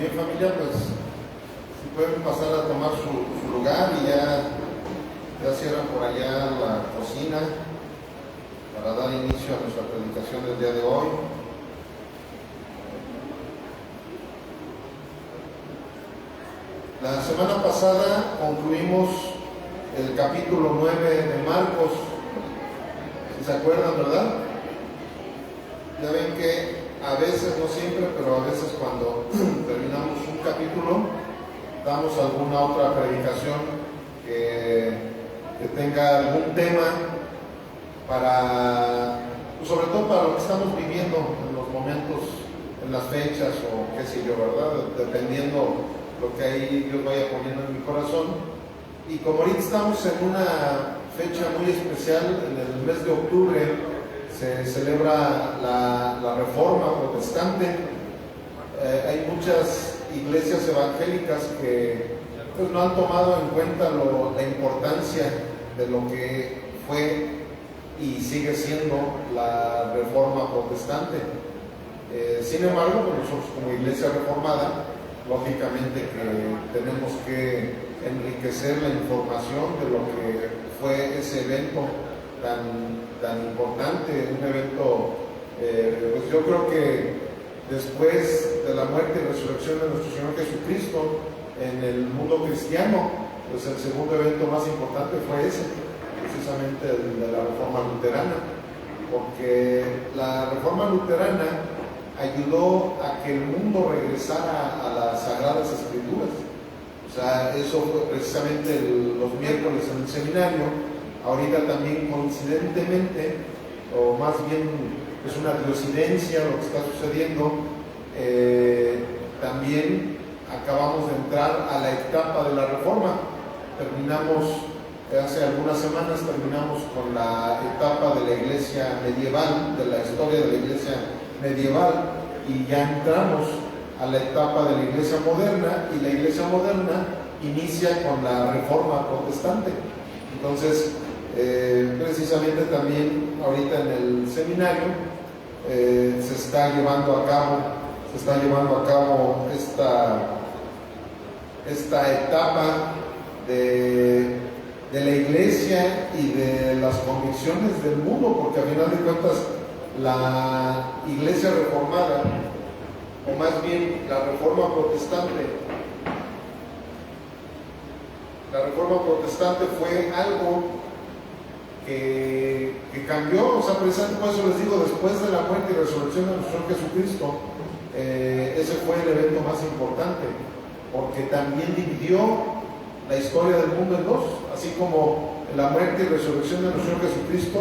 Bien, familia, pues si pueden pasar a tomar su lugar y ya cierran por allá la cocina para dar inicio a nuestra predicación del día de hoy. La semana pasada concluimos el capítulo 9 de Marcos, si se acuerdan, ¿verdad? Ya ven que a veces, no siempre, pero a veces cuando terminamos un capítulo, damos alguna otra predicación que tenga algún tema para, sobre todo para lo que estamos viviendo en los momentos, en las fechas o qué sé yo, ¿verdad? Dependiendo lo que ahí Dios vaya poniendo en mi corazón. Y como ahorita estamos en una fecha muy especial, en el mes de octubre, se celebra la Reforma Protestante. Hay muchas iglesias evangélicas que pues, no han tomado en cuenta la importancia de lo que fue y sigue siendo la Reforma Protestante. Sin embargo, pues nosotros como iglesia reformada, lógicamente que tenemos que enriquecer la información de lo que fue ese evento tan importante, un evento, pues yo creo que después de la muerte y resurrección de nuestro Señor Jesucristo en el mundo cristiano, pues el segundo evento más importante fue ese, precisamente el de la Reforma Luterana, porque la Reforma Luterana ayudó a que el mundo regresara a las Sagradas Escrituras. O sea, eso fue precisamente los miércoles en el seminario. Ahorita también coincidentemente, o más bien es una coincidencia lo que está sucediendo, también acabamos de entrar a la etapa de la Reforma. Terminamos, hace algunas semanas terminamos con la etapa de la iglesia medieval, de la historia de la iglesia medieval, y ya entramos a la etapa de la iglesia moderna, y la iglesia moderna inicia con la Reforma Protestante. Entonces, precisamente también ahorita en el seminario se está llevando a cabo esta etapa de la iglesia y de las convicciones del mundo, porque al final de cuentas la iglesia reformada, o más bien la reforma protestante fue algo que cambió, o sea, precisamente por eso les digo, después de la muerte y resurrección de nuestro Señor Jesucristo, ese fue el evento más importante, porque también dividió la historia del mundo en dos, así como la muerte y resurrección de nuestro Señor Jesucristo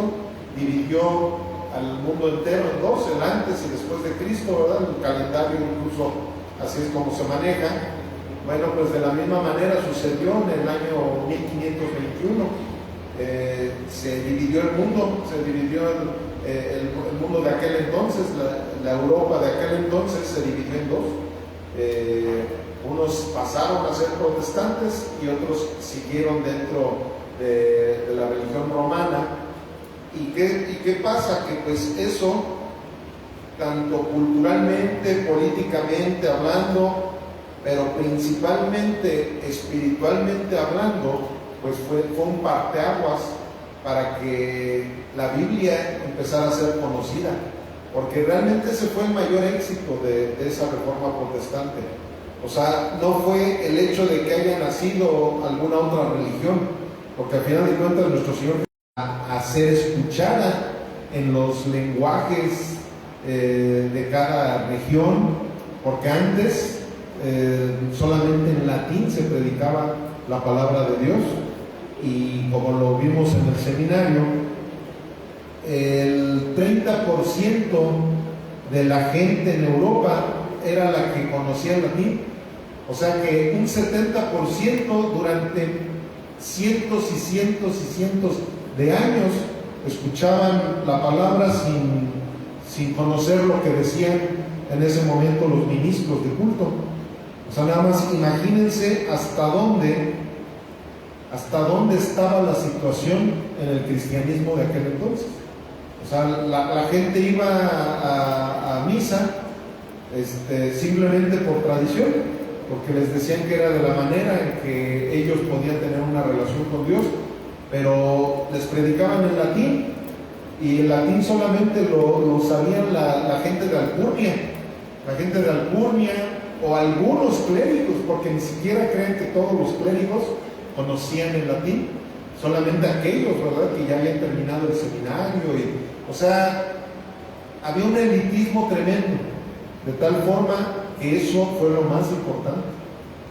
dividió al mundo entero en dos, el antes y después de Cristo, ¿verdad? El calendario incluso así es como se maneja. Bueno, pues de la misma manera sucedió en el año 1521. Se dividió el mundo, el mundo de aquel entonces, la Europa de aquel entonces se dividió en dos. Unos pasaron a ser protestantes y otros siguieron dentro de la religión romana. ¿Y qué pasa? Que pues eso, tanto culturalmente, políticamente hablando, pero principalmente espiritualmente hablando, pues fue un parteaguas para que la Biblia empezara a ser conocida, porque realmente ese fue el mayor éxito de esa reforma protestante. O sea, no fue el hecho de que haya nacido alguna otra religión, porque al final de cuentas nuestro Señor a ser escuchada en los lenguajes de cada región, porque antes solamente en latín se predicaba la palabra de Dios. Y como lo vimos en el seminario, el 30% de la gente en Europa era la que conocía el latín. O sea que un 70% durante cientos y cientos y cientos de años escuchaban la palabra sin conocer lo que decían en ese momento los ministros de culto. O sea, nada más imagínense hasta dónde estaba la situación en el cristianismo de aquel entonces. O sea, la gente iba a misa simplemente por tradición. porque les decían que era de la manera en que ellos podían tener una relación con Dios, pero les predicaban en latín, y el latín solamente lo sabían la gente de Alcurnia, o algunos clérigos, porque ni siquiera creen que todos los clérigos conocían el latín, solamente aquellos, ¿verdad?, que ya habían terminado el seminario, o sea, había un elitismo tremendo, de tal forma que eso fue lo más importante,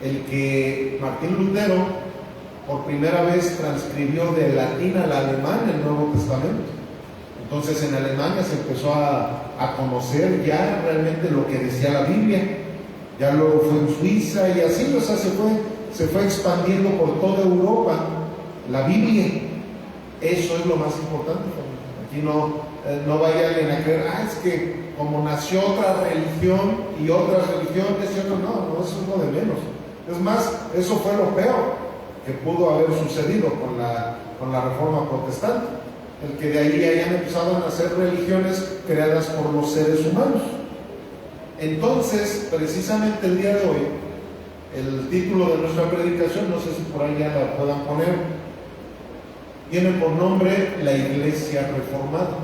el que Martín Lutero por primera vez transcribió del latín al alemán el Nuevo Testamento. Entonces en Alemania se empezó a conocer ya realmente lo que decía la Biblia, ya luego fue en Suiza y así, o sea, se fue expandiendo por toda Europa la Biblia. Eso es lo más importante. Aquí no vaya alguien a creer, es que como nació otra religión y otras religiones y otros, no, eso es lo de menos. Es más, eso fue lo peor que pudo haber sucedido con la Reforma Protestante, el que de ahí hayan empezado a nacer religiones creadas por los seres humanos. Entonces, precisamente el día de hoy, el título de nuestra predicación, no sé si por ahí ya la puedan poner, tiene por nombre La Iglesia Reformada.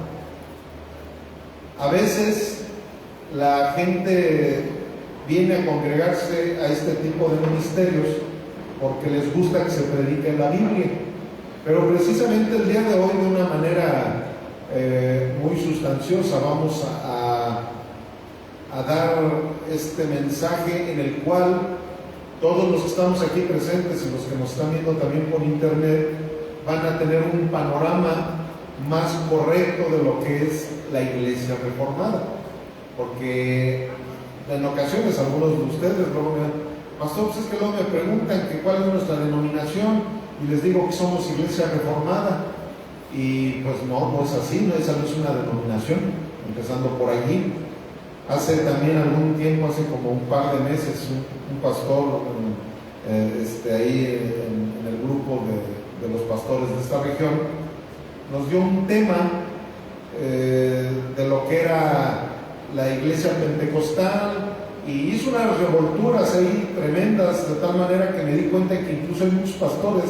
A veces la gente viene a congregarse a este tipo de ministerios porque les gusta que se predique la Biblia, pero precisamente el día de hoy, de una manera muy sustanciosa, vamos a dar este mensaje en el cual todos los que estamos aquí presentes y los que nos están viendo también por internet van a tener un panorama más correcto de lo que es la Iglesia Reformada, porque en ocasiones algunos de ustedes luego me dan, pastor, pues es que luego me preguntan que cuál es nuestra denominación y les digo que somos Iglesia Reformada, y pues no es así, esa no es una denominación, empezando por allí. Hace también algún tiempo, hace como un par de meses, un pastor ahí en el grupo de los pastores de esta región nos dio un tema de lo que era la iglesia pentecostal, y hizo unas revolturas ahí tremendas, de tal manera que me di cuenta que incluso hay muchos pastores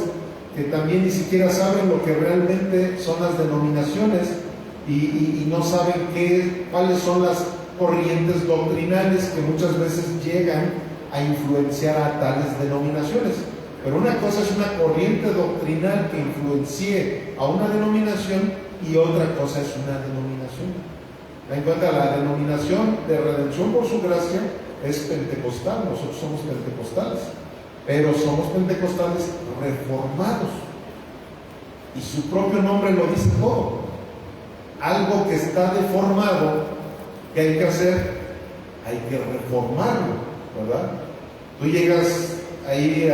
que también ni siquiera saben lo que realmente son las denominaciones y no saben cuáles son las corrientes doctrinales que muchas veces llegan a influenciar a tales denominaciones. Pero una cosa es una corriente doctrinal que influencie a una denominación y otra cosa es una denominación. En cuenta, la denominación de Redención por su Gracia es pentecostal, nosotros somos pentecostales, pero somos pentecostales reformados, y su propio nombre lo dice todo. Algo que está deformado, ¿qué hay que hacer? Hay que reformarlo, ¿verdad? Tú llegas ahí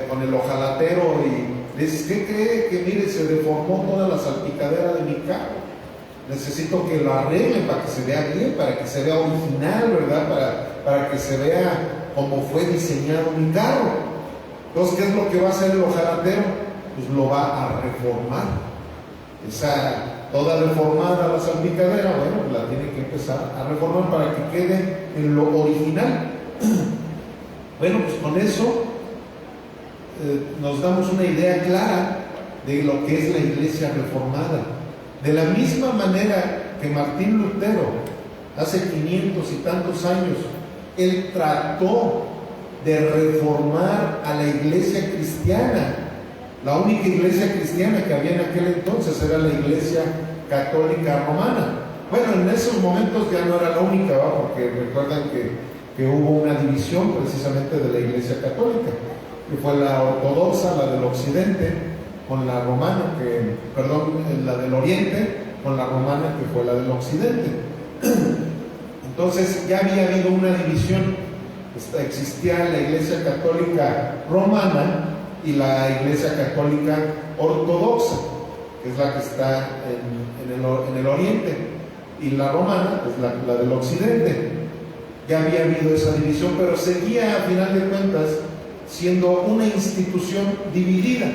con el hojalatero y le dices, ¿qué cree? Que mire, se deformó toda la salpicadera de mi carro, necesito que lo arreglen para que se vea bien, para que se vea original, ¿verdad? Para que se vea como fue diseñado mi carro. Entonces, ¿qué es lo que va a hacer el hojalatero? Pues lo va a reformar. Esa toda deformada la salpicadera, bueno, la tiene que empezar a reformar para que quede en lo original. Bueno, pues con eso nos damos una idea clara de lo que es la iglesia reformada. De la misma manera que Martín Lutero, hace 500 y tantos años, él trató de reformar a la iglesia cristiana. La única iglesia cristiana que había en aquel entonces era la iglesia católica romana. Bueno, en esos momentos ya no era la única, ¿va? Porque recuerdan que hubo una división precisamente de la iglesia católica, que fue la ortodoxa, la del occidente, con la romana, la del oriente, con la romana, que fue la del occidente. Entonces ya había habido una división, existía la iglesia católica romana y la iglesia católica ortodoxa, que es la que está en el oriente, y la romana, pues la del occidente. Ya había habido esa división, pero seguía a final de cuentas siendo una institución dividida.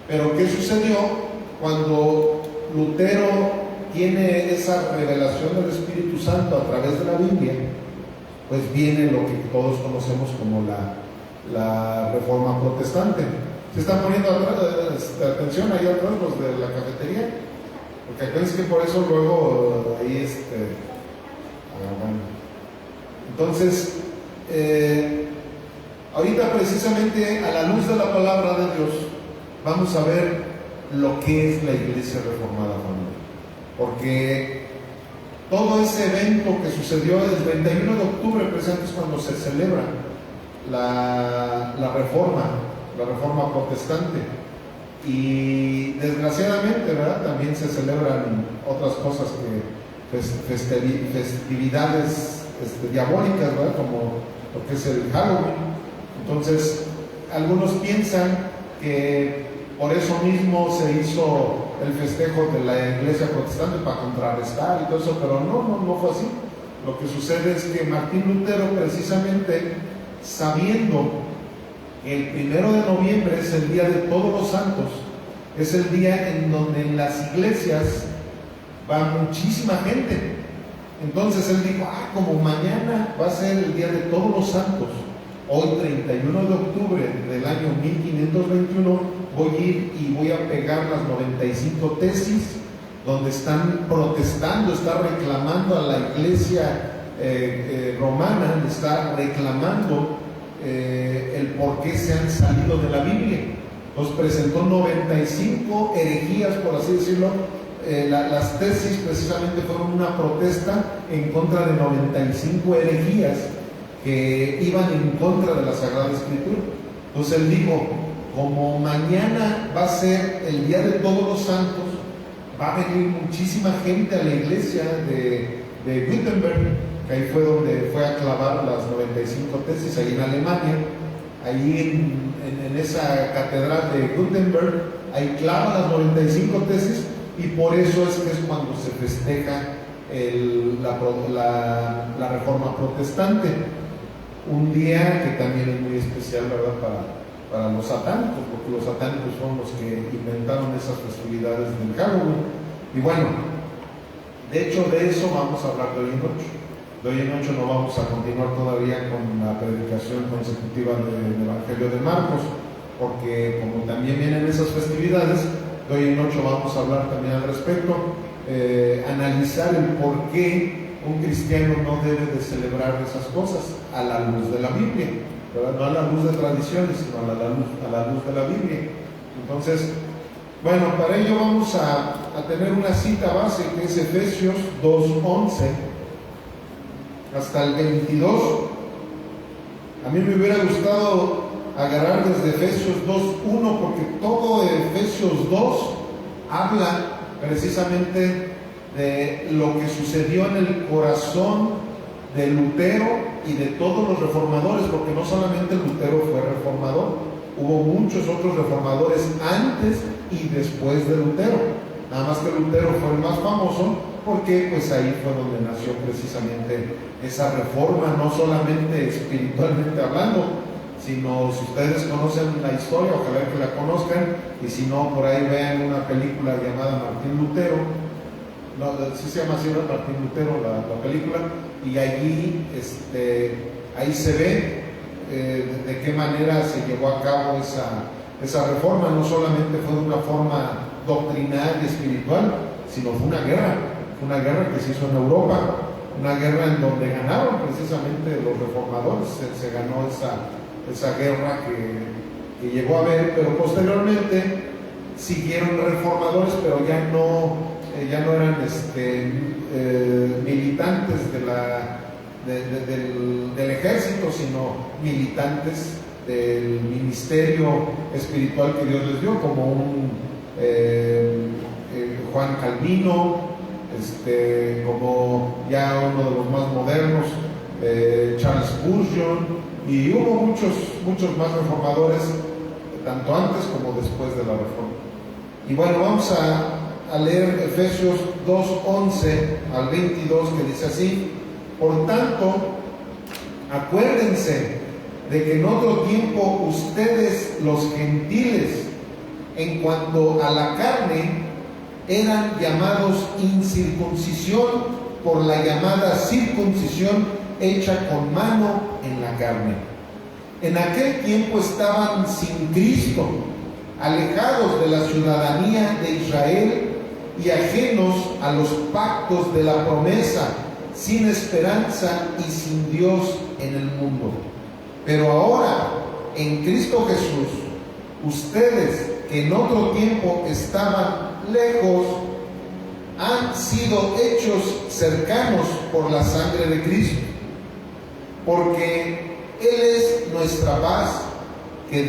Pero ¿qué sucedió cuando Lutero tiene esa revelación del Espíritu Santo a través de la Biblia? pues viene lo que todos conocemos como la Reforma Protestante. ¿Se están poniendo atención ahí atrás los de la cafetería? Porque acuérdense que por eso luego ahí bueno. Entonces, ahorita precisamente a la luz de la palabra de Dios vamos a ver lo que es la Iglesia Reformada, familia. Porque todo ese evento que sucedió el 31 de octubre, precisamente es cuando se celebra la Reforma Protestante. Y desgraciadamente, ¿verdad?, también se celebran otras cosas, festividades diabólicas, ¿verdad?, como lo que es el Halloween. Entonces, algunos piensan que por eso mismo se hizo el festejo de la Iglesia Protestante para contrarrestar y todo eso, pero no fue así. Lo que sucede es que Martín Lutero, precisamente sabiendo que el 1 de noviembre es el Día de Todos los Santos, es el día en donde en las iglesias va muchísima gente. Entonces él dijo, como mañana va a ser el Día de Todos los Santos, hoy 31 de octubre del año 1521, voy a ir y voy a pegar las 95 tesis donde están protestando, está reclamando a la iglesia romana, está reclamando el por qué se han salido de la Biblia. Nos presentó 95 herejías, por así decirlo. Las tesis precisamente fueron una protesta en contra de 95 herejías que iban en contra de la Sagrada Escritura. Entonces él dijo, como mañana va a ser el Día de Todos los Santos, va a venir muchísima gente a la iglesia de Wittenberg, que ahí fue donde fue a clavar las 95 tesis, ahí en Alemania, ahí en esa catedral de Wittenberg, ahí clava las 95 tesis, y por eso es que es cuando se festeja la Reforma Protestante, un día que también es muy especial, ¿verdad?, para los satánicos, porque los satánicos son los que inventaron esas festividades del Halloween. Y bueno, de hecho de eso vamos a hablar de hoy en noche. De hoy en noche no vamos a continuar todavía con la predicación consecutiva del Evangelio de Marcos, porque como también vienen esas festividades, de hoy en noche vamos a hablar también al respecto, analizar el por qué un cristiano no debe de celebrar esas cosas a la luz de la Biblia, ¿verdad? No a la luz de tradiciones, sino a la luz de la Biblia. Entonces, bueno, para ello vamos a tener una cita base que es Efesios 2:11 hasta el 22. A mí me hubiera gustado agarrar desde Efesios 2:1, porque todo Efesios 2 habla precisamente de lo que sucedió en el corazón de Lutero y de todos los reformadores, porque no solamente Lutero fue reformador, hubo muchos otros reformadores antes y después de Lutero. Nada más que Lutero fue el más famoso, porque pues ahí fue donde nació precisamente esa reforma, no solamente espiritualmente hablando, sino si ustedes conocen la historia, ojalá que la conozcan, y si no, por ahí vean una película llamada Martín Lutero. No, sí se llama así, Martín Lutero, la película, y allí ahí se ve de qué manera se llevó a cabo esa reforma. No solamente fue de una forma doctrinal y espiritual, sino fue una guerra que se hizo en Europa, una guerra en donde ganaron precisamente los reformadores. Se ganó esa guerra que llegó a haber, pero posteriormente siguieron reformadores, pero ya no eran militantes del ejército, sino militantes del ministerio espiritual que Dios les dio, como un Juan Calvino, como ya uno de los más modernos, Charles Spurgeon, y hubo muchos más reformadores, tanto antes como después de la reforma. Y bueno, vamos a leer Efesios 2:11 al 22, que dice así: por tanto, acuérdense de que en otro tiempo ustedes, los gentiles, en cuanto a la carne, eran llamados incircuncisión por la llamada circuncisión hecha con mano en la carne. En aquel tiempo estaban sin Cristo, alejados de la ciudadanía de Israel y ajenos a los pactos de la promesa, sin esperanza y sin Dios en el mundo. Pero ahora, en Cristo Jesús, ustedes que en otro tiempo estaban lejos, han sido hechos cercanos por la sangre de Cristo, porque Él es nuestra paz, que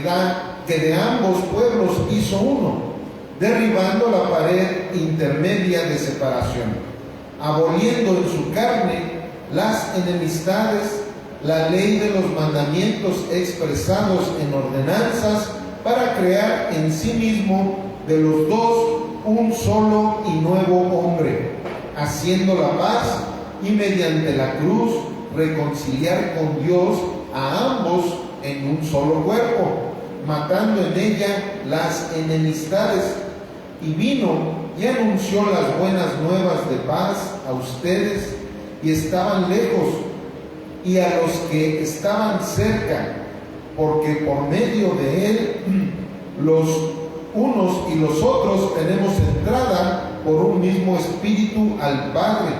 de ambos pueblos hizo uno, derribando la pared intermedia de separación, aboliendo en su carne las enemistades, la ley de los mandamientos expresados en ordenanzas, para crear en sí mismo de los dos un solo y nuevo hombre, haciendo la paz y mediante la cruz reconciliar con Dios a ambos en un solo cuerpo, matando en ella las enemistades, y vino y anunció las buenas nuevas de paz a ustedes y estaban lejos, y a los que estaban cerca, porque por medio de Él los unos y los otros tenemos entrada por un mismo Espíritu al Padre.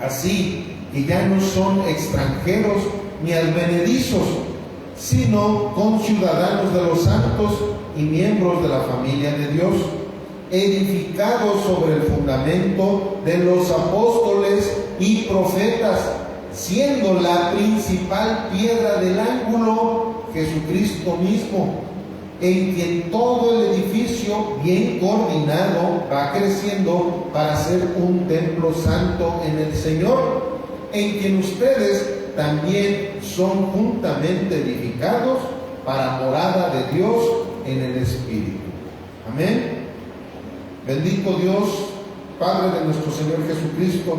Así que ya no son extranjeros ni advenedizos, sino conciudadanos de los santos y miembros de la familia de Dios, edificados sobre el fundamento de los apóstoles y profetas, siendo la principal piedra del ángulo Jesucristo mismo, en quien todo el edificio bien coordinado va creciendo para ser un templo santo en el Señor, en quien ustedes también son juntamente edificados para morada de Dios en el Espíritu. Amén. Bendito Dios, Padre de nuestro Señor Jesucristo,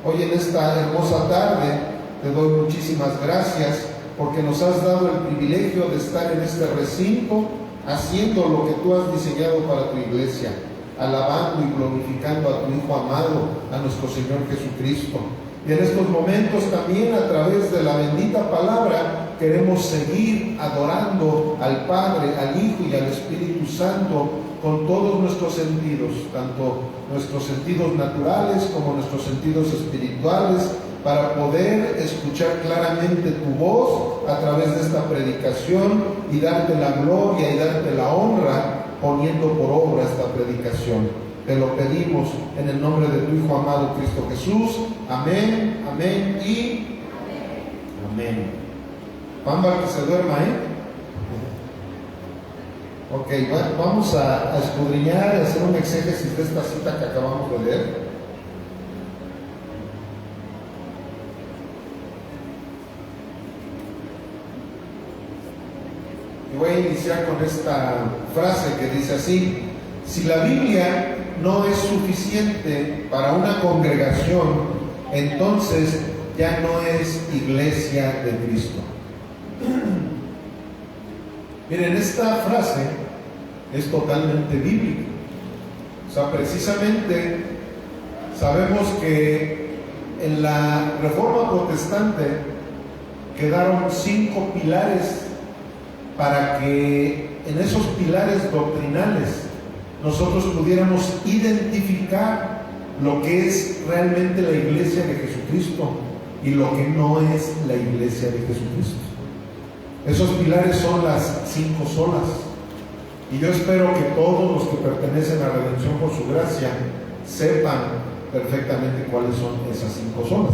hoy en esta hermosa tarde te doy muchísimas gracias porque nos has dado el privilegio de estar en este recinto haciendo lo que tú has diseñado para tu iglesia, alabando y glorificando a tu Hijo amado, a nuestro Señor Jesucristo. Y en estos momentos también, a través de la bendita palabra, queremos seguir adorando al Padre, al Hijo y al Espíritu Santo con todos nuestros sentidos, tanto nuestros sentidos naturales como nuestros sentidos espirituales, para poder escuchar claramente tu voz a través de esta predicación y darte la gloria y darte la honra poniendo por obra esta predicación. Te lo pedimos en el nombre de tu Hijo amado Cristo Jesús. Amén, amén y amén. Pamba, que se duerma, Ok, vamos a escudriñar y hacer un exégesis de esta cita que acabamos de leer. Y voy a iniciar con esta frase que dice así: si la Biblia no es suficiente para una congregación, entonces ya no es iglesia de Cristo. Miren, esta frase es totalmente bíblica. O sea, precisamente sabemos que en la Reforma Protestante quedaron 5 pilares para que en esos pilares doctrinales nosotros pudiéramos identificar lo que es realmente la iglesia de Jesucristo y lo que no es la iglesia de Jesucristo. Esos pilares son las 5 solas. Y yo espero que todos los que pertenecen a Redención por su gracia sepan perfectamente cuáles son esas 5 solas.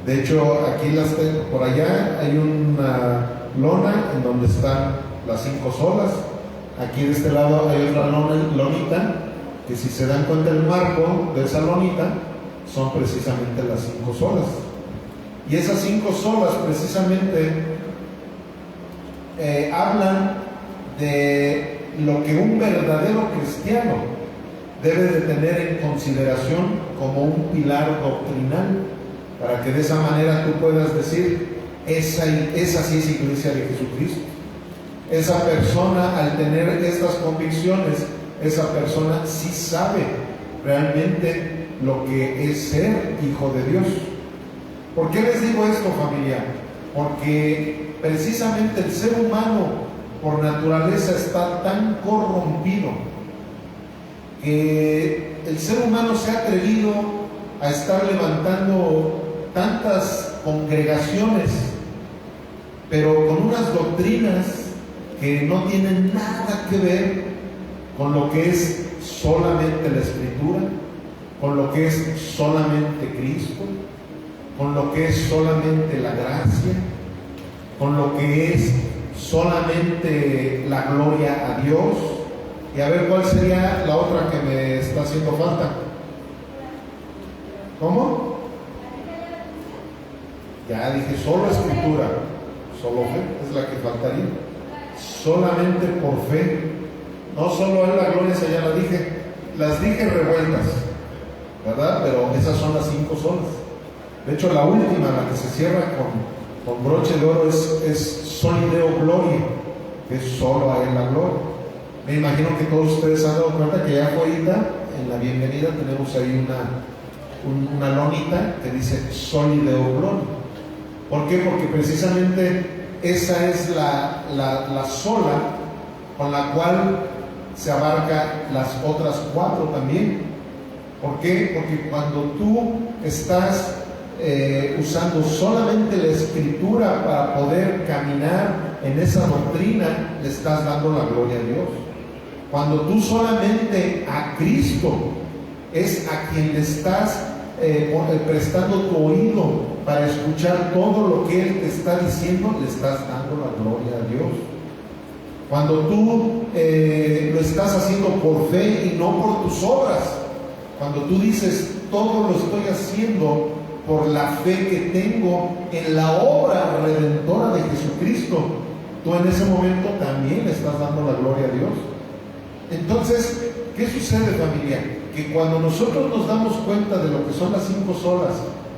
De hecho, aquí las tengo, por allá hay una lona en donde están las 5 solas. Aquí de este lado hay otra lonita, que si se dan cuenta el marco de esa lonita, son precisamente las 5 solas. Y esas 5 solas precisamente hablan de lo que un verdadero cristiano debe de tener en consideración como un pilar doctrinal, para que de esa manera tú puedas decir: esa sí es iglesia de Jesucristo. Esa persona, al tener estas convicciones, esa persona sí sabe realmente lo que es ser hijo de Dios. ¿Por qué les digo esto, familia? Porque precisamente el ser humano por naturaleza está tan corrompido que el ser humano se ha atrevido a estar levantando tantas congregaciones, pero con unas doctrinas que no tienen nada que ver con lo que es solamente la Escritura, con lo que es solamente Cristo, con lo que es solamente la gracia, con lo que es solamente la gloria a Dios. Y a ver, ¿cuál sería la otra que me está haciendo falta? ¿Cómo? Ya dije, solo Escritura, solo fe, es la que faltaría. Solamente por fe, no solo en la gloria, esa ya la dije, las dije revueltas, ¿verdad? Pero esas son las 5 solas. De hecho, la última, la que se cierra con broche de oro, es Soli Deo Gloria, que es solo a Él la gloria. Me imagino que todos ustedes han dado cuenta que ya ahorita, en la bienvenida, tenemos ahí una lonita que dice Soli Deo Gloria. ¿Por qué? Porque precisamente esa es la sola con la cual se abarca las otras 4 también. ¿Por qué? Porque cuando tú estás usando solamente la Escritura para poder caminar en esa doctrina, le estás dando la gloria a Dios. Cuando tú solamente a Cristo es a quien le estás prestando tu oído para escuchar todo lo que Él te está diciendo, le estás dando la gloria a Dios. Cuando tú lo estás haciendo por fe y no por tus obras, cuando tú dices, todo lo estoy haciendo por la fe que tengo en la obra redentora de Jesucristo, tú en ese momento también le estás dando la gloria a Dios. Entonces, ¿qué sucede, familia? Que cuando nosotros nos damos cuenta de lo que son las 5 solas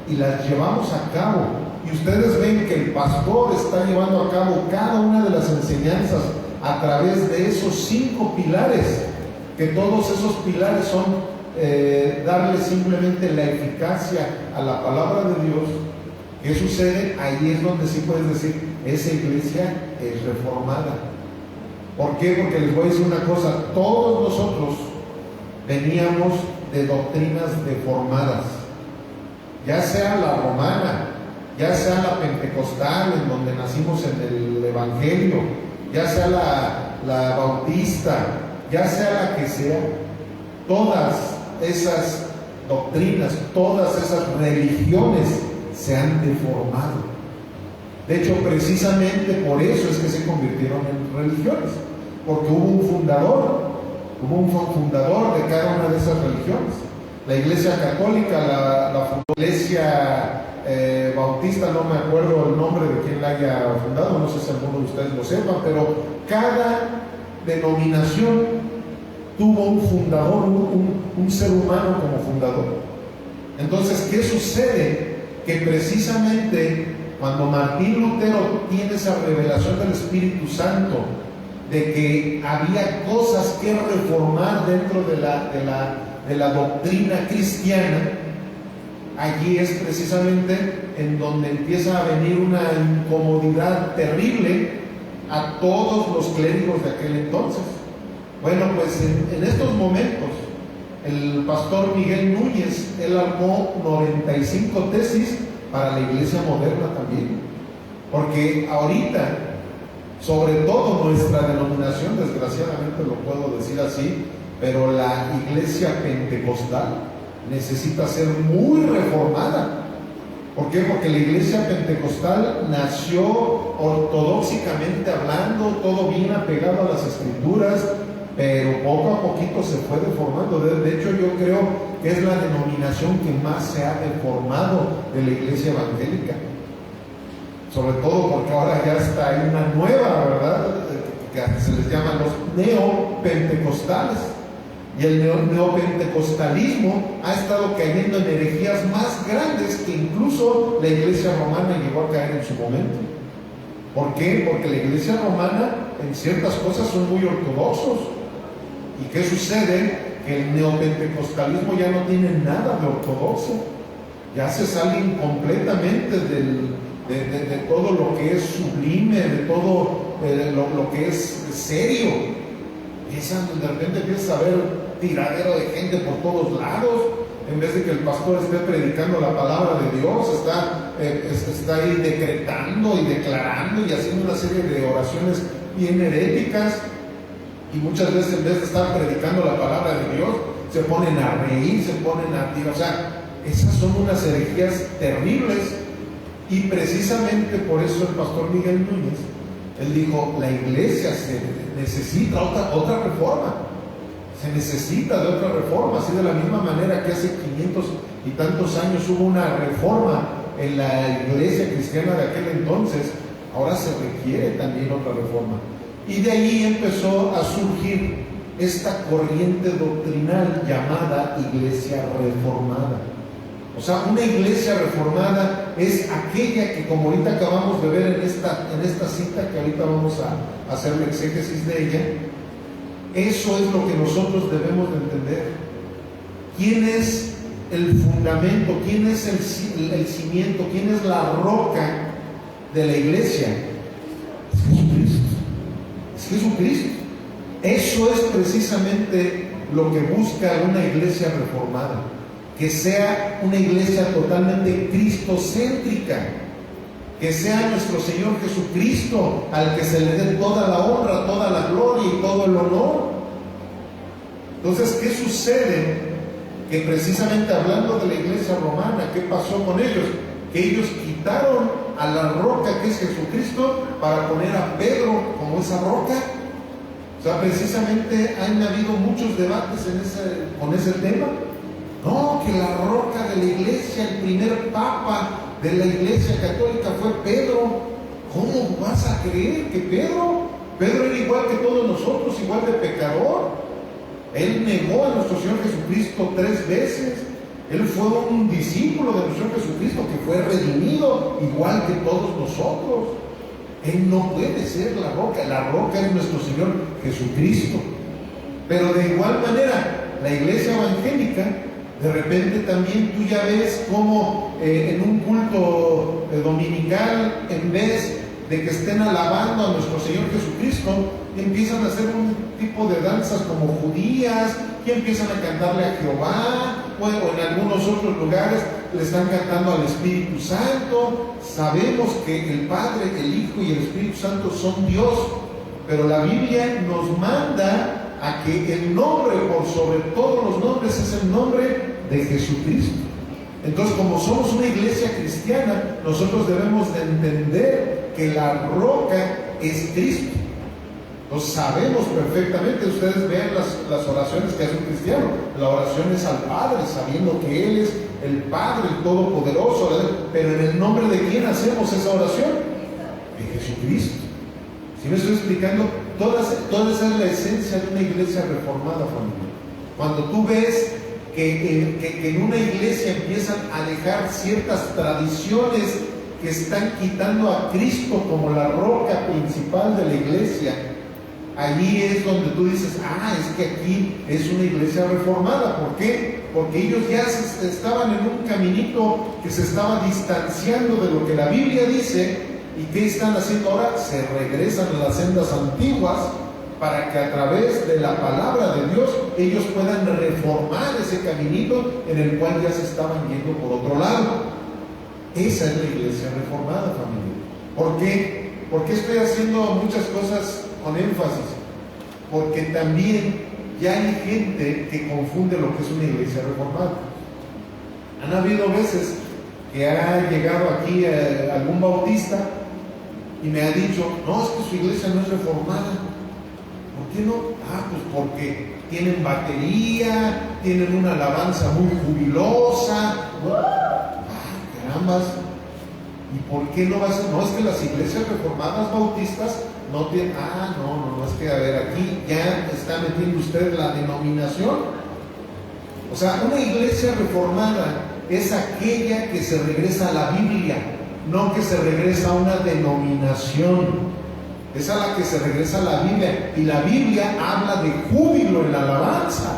y las llevamos a cabo, y ustedes ven que el pastor está llevando a cabo cada una de las enseñanzas a través de esos 5 pilares, que todos esos pilares son darle simplemente la eficacia a la palabra de Dios, ¿qué sucede? Ahí es donde sí puedes decir, esa iglesia es reformada. ¿Por qué? Porque les voy a decir una cosa, todos nosotros veníamos de doctrinas deformadas, ya sea la romana, ya sea la pentecostal, en donde nacimos en el Evangelio, ya sea la bautista, ya sea la que sea, todas esas doctrinas, todas esas religiones se han deformado. De hecho, precisamente por eso es que se convirtieron en religiones, porque hubo un fundador de cada una de esas religiones. La Iglesia Católica, la Iglesia Bautista, no me acuerdo el nombre de quién la haya fundado, no sé si alguno de ustedes lo sepan, pero cada denominación tuvo un fundador, un ser humano como fundador. Entonces, ¿qué sucede? Que precisamente cuando Martín Lutero tiene esa revelación del Espíritu Santo de que había cosas que reformar dentro de la doctrina cristiana, allí es precisamente en donde empieza a venir una incomodidad terrible a todos los clérigos de aquel entonces. Bueno, pues en estos momentos el pastor Miguel Núñez, él armó 95 tesis para la iglesia moderna también, porque ahorita, sobre todo nuestra denominación, desgraciadamente lo puedo decir así, pero la iglesia pentecostal necesita ser muy reformada. ¿Por qué? Porque la iglesia pentecostal nació ortodoxicamente hablando, todo bien apegado a las escrituras, pero poco a poquito se fue deformando. De hecho, yo creo que es la denominación que más se ha deformado de la iglesia evangélica, sobre todo porque ahora ya está hay una nueva, ¿verdad?, que se les llama los neopentecostales, y el neopentecostalismo ha estado cayendo en herejías más grandes que incluso la iglesia romana llegó a caer en su momento. ¿Por qué? Porque la iglesia romana en ciertas cosas son muy ortodoxos. ¿Y qué sucede? Que el neopentecostalismo ya no tiene nada de ortodoxo. ya se salen completamente de todo lo que es sublime, de todo lo que es serio. De repente empiezas a ver tiradero de gente por todos lados, en vez de que el pastor esté predicando la palabra de Dios, está ahí decretando y declarando y haciendo una serie de oraciones bien heréticas, y muchas veces en vez de estar predicando la palabra de Dios, se ponen a reír, se ponen a tirar. O sea, esas son unas herejías terribles, y precisamente por eso el pastor Miguel Núñez, él dijo, la iglesia se necesita otra reforma, se necesita de otra reforma, así de la misma manera que hace 500 y tantos años hubo una reforma en la iglesia cristiana de aquel entonces, ahora se requiere también otra reforma. Y de ahí empezó a surgir esta corriente doctrinal llamada iglesia reformada. O sea, una iglesia reformada es aquella que, como ahorita acabamos de ver en esta cita, que ahorita vamos a hacer la exégesis de ella, eso es lo que nosotros debemos de entender. ¿Quién es el fundamento? ¿Quién es el cimiento? ¿Quién es la roca de la iglesia? Es Jesucristo. Es Jesucristo. Eso es precisamente lo que busca una iglesia reformada. Que sea una iglesia totalmente cristocéntrica, que sea nuestro Señor Jesucristo al que se le dé toda la honra, toda la gloria y todo el honor. Entonces, ¿qué sucede? Que precisamente hablando de la iglesia romana, ¿qué pasó con ellos? Que ellos quitaron a la roca que es Jesucristo para poner a Pedro como esa roca. O sea, precisamente han habido muchos debates con ese tema. No, que la roca de la iglesia, el primer papa de la iglesia católica fue Pedro. ¿Cómo vas a creer que Pedro era igual que todos nosotros, igual de pecador? Él negó a nuestro Señor Jesucristo 3 veces. Él fue un discípulo de nuestro Señor Jesucristo que fue redimido igual que todos nosotros. Él no puede ser la roca es nuestro Señor Jesucristo. Pero de igual manera, la iglesia evangélica, de repente también tú ya ves cómo en un culto dominical, en vez de que estén alabando a nuestro Señor Jesucristo, empiezan a hacer un tipo de danzas como judías, y empiezan a cantarle a Jehová, o en algunos otros lugares le están cantando al Espíritu Santo. Sabemos que el Padre, el Hijo y el Espíritu Santo son Dios, pero la Biblia nos manda a que el nombre por sobre todos los nombres es el nombre de Jesucristo. Entonces, como somos una iglesia cristiana, nosotros debemos de entender que la roca es Cristo. Entonces sabemos perfectamente, ustedes vean las oraciones que hace un cristiano. La oración es al Padre, sabiendo que Él es el Padre, el Todopoderoso, ¿verdad? Pero en el nombre de ¿quién hacemos esa oración? De Jesucristo. ¿Sí me estoy explicando? Toda esa es la esencia de una iglesia reformada, familia. Cuando tú ves que en una iglesia empiezan a dejar ciertas tradiciones que están quitando a Cristo como la roca principal de la iglesia, allí es donde tú dices, es que aquí es una iglesia reformada. ¿Por qué? Porque ellos ya estaban en un caminito que se estaba distanciando de lo que la Biblia dice. ¿Y qué están haciendo ahora? Se regresan a las sendas antiguas para que a través de la palabra de Dios ellos puedan reformar ese caminito en el cual ya se estaban yendo por otro lado. Esa es la iglesia reformada, familia. ¿Por qué? ¿Por qué estoy haciendo muchas cosas con énfasis? Porque también ya hay gente que confunde lo que es una iglesia reformada. Han habido veces que ha llegado aquí algún bautista y me ha dicho, no, es que su iglesia no es reformada. ¿Por qué no? Pues porque tienen batería, tienen una alabanza muy jubilosa. Carambas. ¿Y por qué no va a ser? No, es que las iglesias reformadas bautistas no tienen. No, es que, a ver, aquí ya está metiendo usted la denominación. O sea, una iglesia reformada es aquella que se regresa a la Biblia, no que se regresa a una denominación. Es a la que se regresa a la Biblia. Y la Biblia habla de júbilo en la alabanza.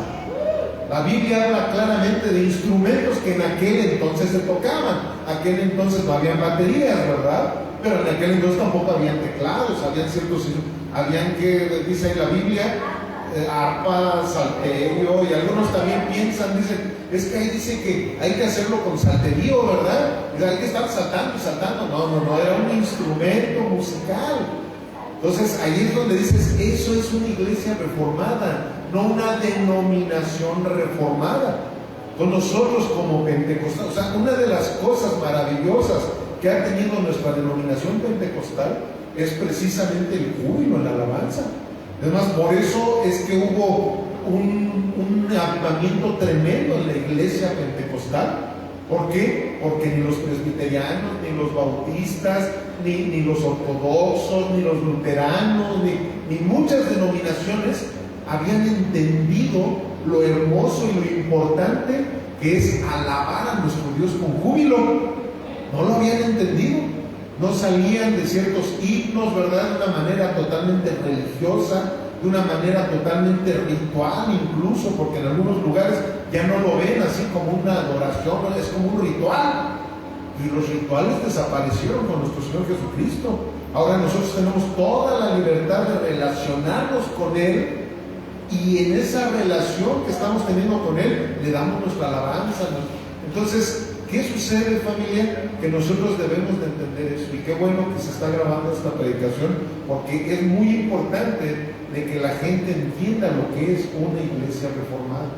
La Biblia habla claramente de instrumentos que en aquel entonces se tocaban. Aquel entonces no había baterías, ¿verdad? Pero en aquel entonces tampoco habían teclados, habían que, dice en la Biblia, arpa, salterio, y algunos también piensan, dicen, es que ahí dice que hay que hacerlo con salterio, ¿verdad? Hay que estar saltando y saltando. No, era un instrumento musical. Entonces ahí es donde dices, eso es una iglesia reformada, no una denominación reformada. Con nosotros como pentecostal, o sea, una de las cosas maravillosas que ha tenido nuestra denominación pentecostal es precisamente el júbilo en la alabanza. Además, por eso es que hubo un avivamiento tremendo en la iglesia pentecostal. ¿Por qué? Porque ni los presbiterianos, ni los bautistas, ni los ortodoxos, ni los luteranos, ni muchas denominaciones habían entendido lo hermoso y lo importante que es alabar a nuestro Dios con júbilo. No lo habían entendido. No salían de ciertos himnos, ¿verdad? De una manera totalmente religiosa, de una manera totalmente ritual incluso, porque en algunos lugares ya no lo ven así como una adoración, es como un ritual. Y los rituales desaparecieron con nuestro Señor Jesucristo. Ahora nosotros tenemos toda la libertad de relacionarnos con Él, y en esa relación que estamos teniendo con Él, le damos nuestra alabanza. Entonces, ¿qué sucede, familia? Que nosotros debemos de entender eso, y qué bueno que se está grabando esta predicación, porque es muy importante de que la gente entienda lo que es una iglesia reformada.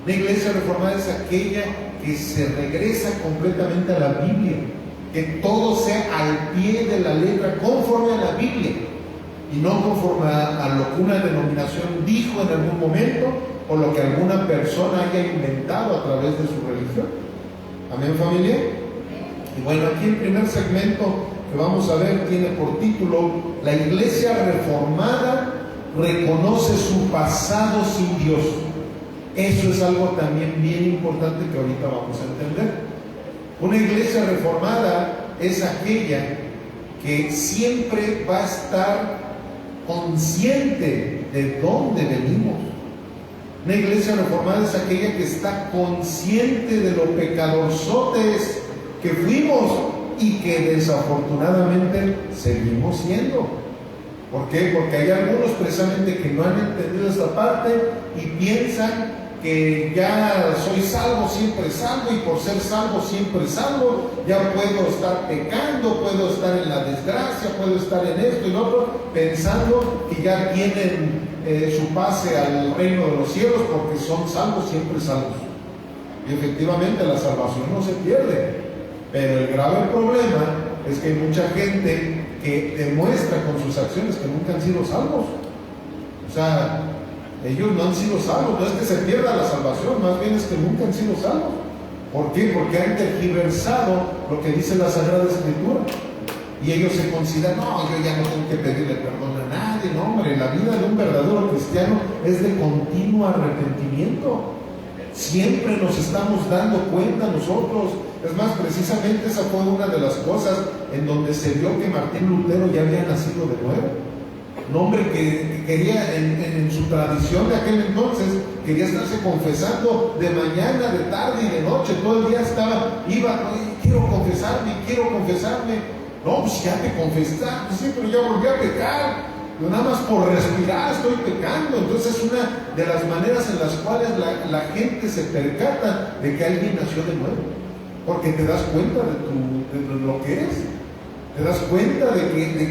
Una iglesia reformada es aquella que se regresa completamente a la Biblia, que todo sea al pie de la letra, conforme a la Biblia, y no conforme a lo que una denominación dijo en algún momento, o lo que alguna persona haya inventado a través de su religión. Amén, familia. Y bueno, aquí el primer segmento que vamos a ver tiene por título: la iglesia reformada reconoce su pasado sin Dios. Eso es algo también bien importante que ahorita vamos a entender. Una iglesia reformada es aquella que siempre va a estar consciente de dónde venimos. Una iglesia reformada es aquella que está consciente de lo pecadorzotes que fuimos y que desafortunadamente seguimos siendo. ¿Por qué? Porque hay algunos precisamente que no han entendido esta parte y piensan que ya soy salvo, siempre salvo, y por ser salvo, siempre salvo, ya puedo estar pecando, puedo estar en la desgracia, puedo estar en esto y lo otro, pensando que ya tienen su pase al reino de los cielos porque son salvos, siempre salvos. Y efectivamente la salvación no se pierde, pero el grave problema es que hay mucha gente que demuestra con sus acciones que nunca han sido salvos. O sea, ellos no han sido salvos. No es que se pierda la salvación, más bien es que nunca han sido salvos. ¿Por qué? Porque han tergiversado lo que dice la Sagrada Escritura, y ellos se consideran, no, yo ya no tengo que pedirle perdón a nadie. No, hombre, la vida de un verdadero cristiano es de continuo arrepentimiento. Siempre nos estamos dando cuenta nosotros. Es más, precisamente esa fue una de las cosas en donde se vio que Martín Lutero ya había nacido de nuevo. Un hombre que quería, en su tradición de aquel entonces, quería estarse confesando de mañana, de tarde y de noche. Todo el día iba, quiero confesarme. No, pues ya te confesaste, sí, pero ya volví a pecar. Yo nada más por respirar estoy pecando. Entonces es una de las maneras en las cuales la gente se percata de que alguien nació de nuevo, porque te das cuenta de lo que eres. Te das cuenta de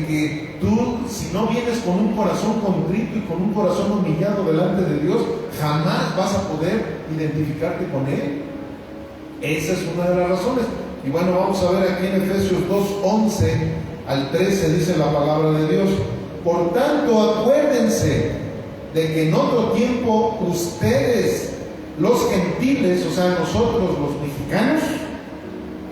que tú, si no vienes con un corazón contrito y con un corazón humillado delante de Dios, jamás vas a poder identificarte con Él. Esa es una de las razones. Y bueno, vamos a ver aquí en Efesios 2:11 al 13 dice la palabra de Dios: por tanto, acuérdense de que en otro tiempo ustedes, los gentiles, o sea, nosotros los mexicanos,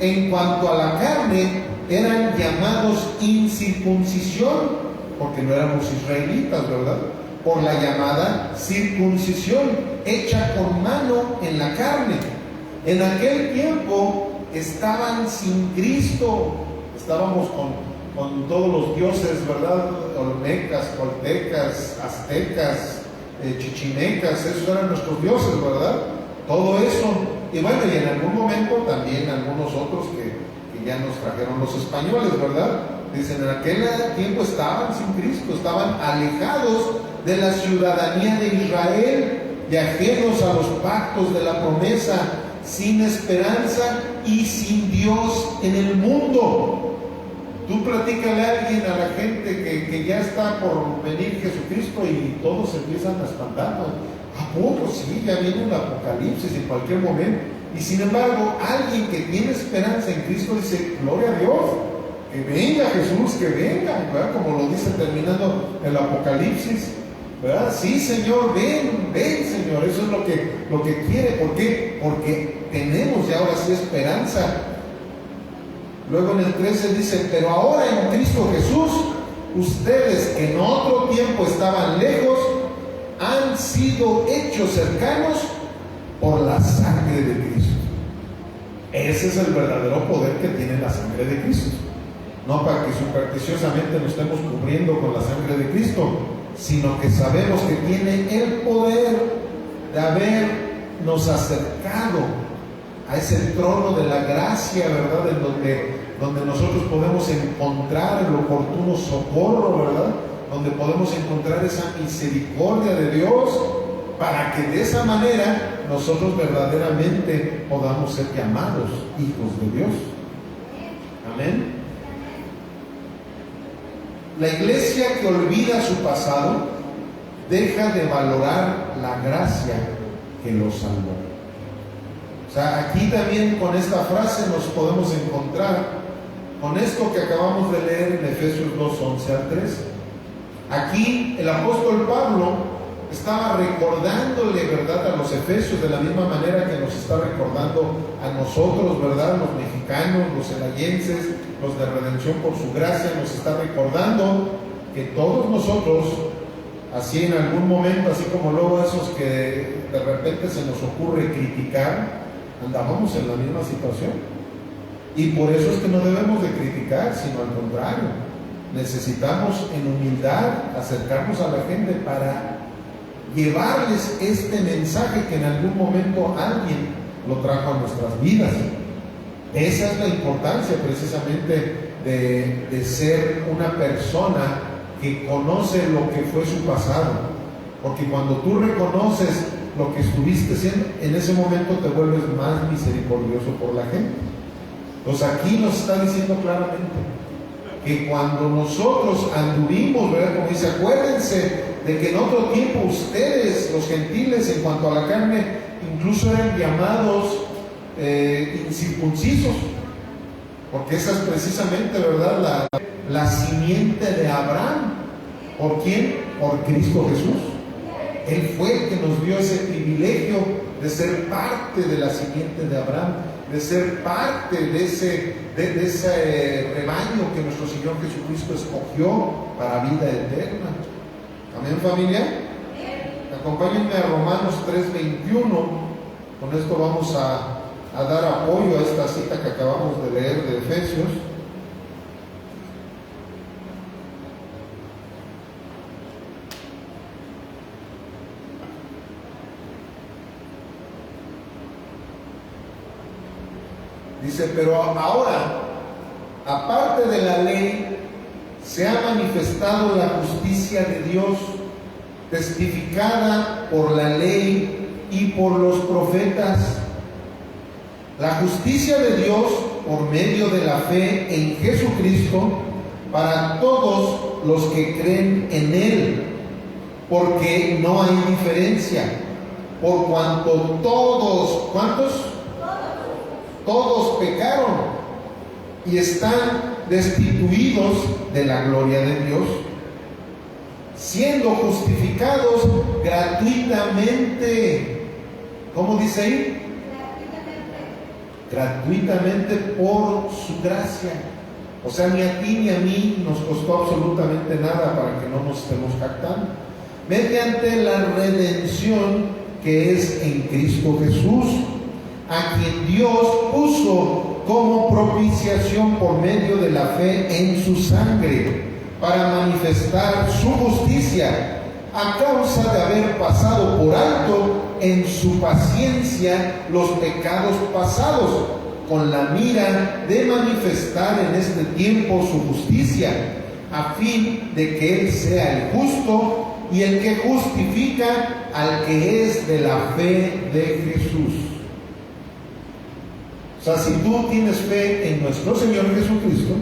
en cuanto a la carne, eran llamados incircuncisión, porque no éramos israelitas, ¿verdad? Por la llamada circuncisión, hecha con mano en la carne. En aquel tiempo estaban sin Cristo, estábamos con todos los dioses, ¿verdad? Olmecas, toltecas, aztecas, chichimecas, esos eran nuestros dioses, ¿verdad? todo eso. Y bueno, y en algún momento también algunos otros que ya nos trajeron los españoles, ¿verdad? Dicen, en aquel tiempo estaban sin Cristo, estaban alejados de la ciudadanía de Israel y ajenos a los pactos de la promesa, sin esperanza y sin Dios en el mundo. Tú platícale a alguien, a la gente que ya está por venir Jesucristo y todos empiezan a espantar. ¿A poco? Sí, ya viene el Apocalipsis en cualquier momento. Y sin embargo, alguien que tiene esperanza en Cristo dice, gloria a Dios, que venga Jesús, que venga, ¿verdad? Como lo dice terminando el Apocalipsis, ¿verdad? Sí, Señor, ven, ven, Señor. Eso es lo que quiere. ¿Por qué? Porque tenemos ya ahora sí esperanza. Luego en el 13 dice, pero ahora en Cristo Jesús, ustedes que en otro tiempo estaban lejos, han sido hechos cercanos por la sangre de Cristo. Ese es el verdadero poder que tiene la sangre de Cristo. No para que supersticiosamente nos estemos cubriendo con la sangre de Cristo, sino que sabemos que tiene el poder de habernos acercado a ese trono de la gracia, ¿verdad? En donde nosotros podemos encontrar el oportuno socorro, ¿verdad? Donde podemos encontrar esa misericordia de Dios, para que de esa manera nosotros verdaderamente podamos ser llamados hijos de Dios. Amén. La iglesia que olvida su pasado deja de valorar la gracia que los salvó. O sea, aquí también con esta frase nos podemos encontrar con esto que acabamos de leer en Efesios 2, 11 al 13. Aquí el apóstol Pablo estaba recordándole, ¿verdad?, a los efesios de la misma manera que nos está recordando a nosotros, ¿verdad?, los mexicanos, los celayenses, los de Redención por su gracia, nos está recordando que todos nosotros, así en algún momento, así como luego esos que de repente se nos ocurre criticar, andábamos en la misma situación. Y por eso es que no debemos de criticar, sino al contrario, necesitamos en humildad acercarnos a la gente para llevarles este mensaje que en algún momento alguien lo trajo a nuestras vidas. Esa es la importancia precisamente de ser una persona que conoce lo que fue su pasado, porque cuando tú reconoces lo que estuviste siendo, en ese momento te vuelves más misericordioso por la gente. Entonces aquí nos está diciendo claramente que cuando nosotros anduvimos, ¿verdad?, como dice, acuérdense de que en otro tiempo ustedes, los gentiles, en cuanto a la carne, incluso eran llamados incircuncisos, porque esa es precisamente, ¿verdad?, la simiente de Abraham. ¿Por quién? Por Cristo Jesús. Él fue el que nos dio ese privilegio de ser parte de la simiente de Abraham, de ser parte de ese rebaño que nuestro Señor Jesucristo escogió para vida eterna. Amén, familia. Acompáñenme a Romanos 3:21. Con esto vamos a dar apoyo a esta cita que acabamos de leer de Efesios. Dice, pero ahora, aparte de la ley, se ha manifestado la justicia de Dios, testificada por la ley y por los profetas. La justicia de Dios por medio de la fe en Jesucristo para todos los que creen en Él, porque no hay diferencia, por cuanto todos, ¿cuántos? Todos pecaron y están destituidos de la gloria de Dios, siendo justificados gratuitamente. ¿Cómo dice ahí? Gratuitamente por su gracia. O sea, ni a ti ni a mí nos costó absolutamente nada, para que no nos estemos jactando. Mediante la redención que es en Cristo Jesús, a quien Dios puso como propiciación por medio de la fe en su sangre, para manifestar su justicia, a causa de haber pasado por alto en su paciencia los pecados pasados, con la mira de manifestar en este tiempo su justicia, a fin de que Él sea el justo y el que justifica al que es de la fe de Jesús. O sea, si tú tienes fe en nuestro Señor Jesucristo,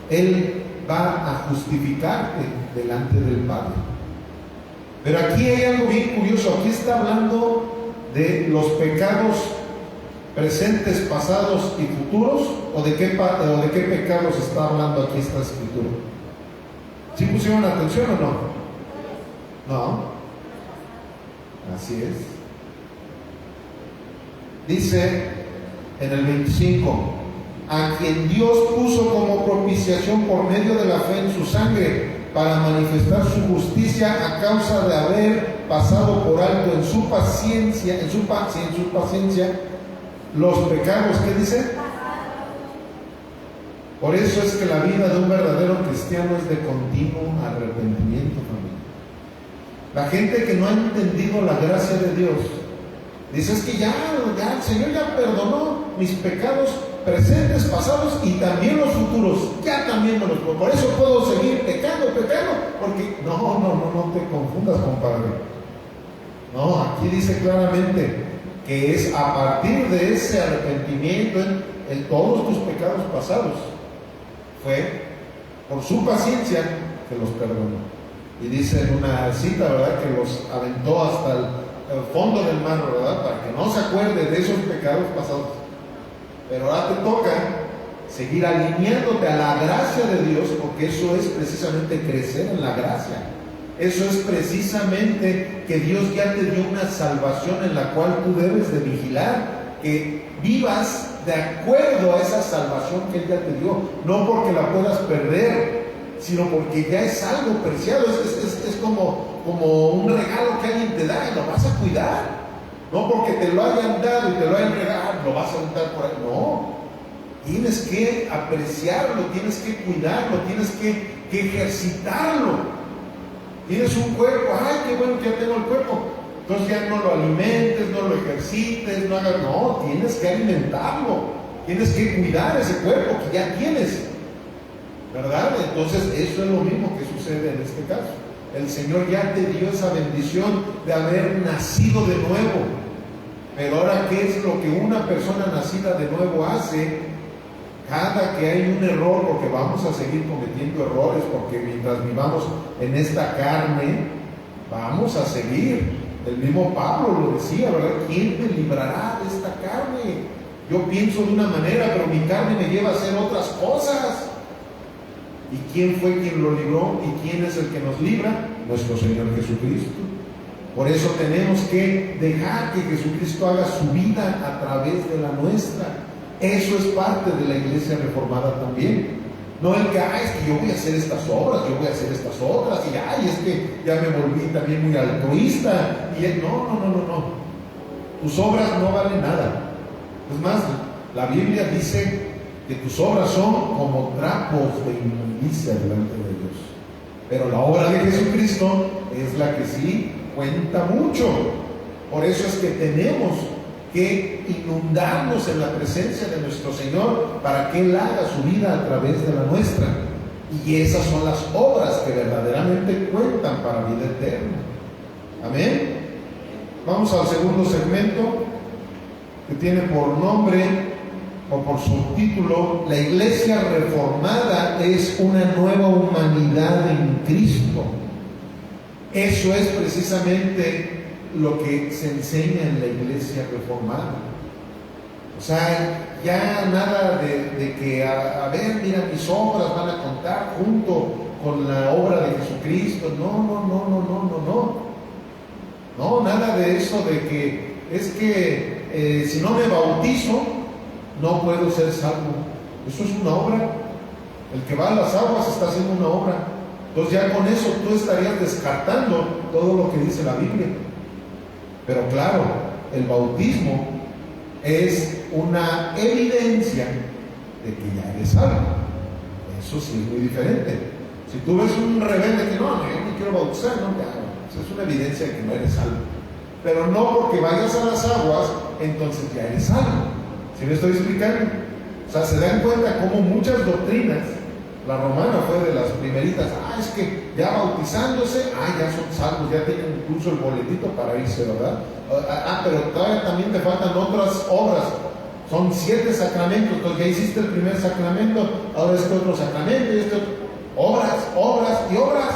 Él va a justificarte delante del Padre. Pero aquí hay algo bien curioso. Aquí está hablando de los pecados presentes, pasados y futuros, o de qué pecados está hablando aquí esta escritura. ¿Sí pusieron atención o no? No. Así es. Dice en el 25: a quien Dios puso como propiciación por medio de la fe en su sangre, para manifestar su justicia a causa de haber pasado por alto en su paciencia, los pecados. ¿Qué dice? Por eso es que la vida de un verdadero cristiano es de continuo arrepentimiento, familia. La gente que no ha entendido la gracia de Dios dice: es que ya el Señor ya perdonó mis pecados presentes, pasados y también los futuros, ya también me los puedo, por eso puedo seguir pecando, porque no te confundas, compadre. No, aquí dice claramente que es a partir de ese arrepentimiento en todos tus pecados pasados, fue por su paciencia que los perdonó. Y dice en una cita, ¿verdad?, que los aventó hasta el fondo del mar, ¿verdad?, para que no se acuerde de esos pecados pasados. Pero ahora te toca seguir alineándote a la gracia de Dios, porque eso es precisamente crecer en la gracia. Eso es precisamente que Dios ya te dio una salvación en la cual tú debes de vigilar, que vivas de acuerdo a esa salvación que Él ya te dio, no porque la puedas perder, sino porque ya es algo preciado. Es como un regalo que alguien te da y lo vas a cuidar. No porque te lo hayan dado y te lo hayan regalado, lo vas a aventar por ahí. No, tienes que apreciarlo, tienes que cuidarlo, tienes que ejercitarlo. Tienes un cuerpo, ay, qué bueno que ya tengo el cuerpo. Entonces ya no lo alimentes, no lo ejercites, no, tienes que alimentarlo, tienes que cuidar ese cuerpo que ya tienes, ¿verdad? Entonces eso es lo mismo que sucede en este caso. El Señor ya te dio esa bendición de haber nacido de nuevo. Pero ahora, ¿qué es lo que una persona nacida de nuevo hace? Cada que hay un error, porque vamos a seguir cometiendo errores, porque mientras vivamos en esta carne, vamos a seguir. El mismo Pablo lo decía, ¿verdad? ¿Quién me librará de esta carne? Yo pienso de una manera, pero mi carne me lleva a hacer otras cosas. ¿Y quién fue quien lo libró? ¿Y quién es el que nos libra? Nuestro Señor Jesucristo. Por eso tenemos que dejar que Jesucristo haga su vida a través de la nuestra. Eso es parte de la iglesia reformada también. No el que, es que yo voy a hacer estas obras, yo voy a hacer estas otras, y es que ya me volví también muy altruista. Y no. Tus obras no valen nada. Es más, la Biblia dice que tus obras son como trapos de inmundicia delante de Dios. Pero la obra de Jesucristo es la que sí cuenta mucho. Por eso es que tenemos que inundarnos en la presencia de nuestro Señor para que Él haga su vida a través de la nuestra. Y esas son las obras que verdaderamente cuentan para vida eterna. Amén. Vamos al segundo segmento, que tiene por nombre o por subtítulo: la iglesia reformada es una nueva humanidad en Cristo. Eso es precisamente lo que se enseña en la iglesia reformada. O sea, ya nada de que, a ver, mira, mis obras van a contar junto con la obra de Jesucristo. No, nada de eso de que es que si no me bautizo no puedo ser salvo. Eso es una obra. El que va a las aguas está haciendo una obra. Entonces ya con eso tú estarías descartando todo lo que dice la Biblia. Pero claro, el bautismo es una evidencia de que ya eres salvo. Eso sí es muy diferente. Si tú ves un rebelde que no, yo no quiero bautizar, no, ya, eso es una evidencia de que no eres salvo. pero no porque vayas a las aguas, entonces ya eres salvo. ¿Sí me estoy explicando? O sea, se dan cuenta cómo muchas doctrinas, la romana fue de las primeritas, es que ya bautizándose, ya son salvos, ya tienen incluso el boletito para irse, ¿verdad? Pero todavía también te faltan otras obras. Son 7 sacramentos, entonces ya hiciste el primer sacramento, ahora este otro sacramento, y este otro. Obras y obras.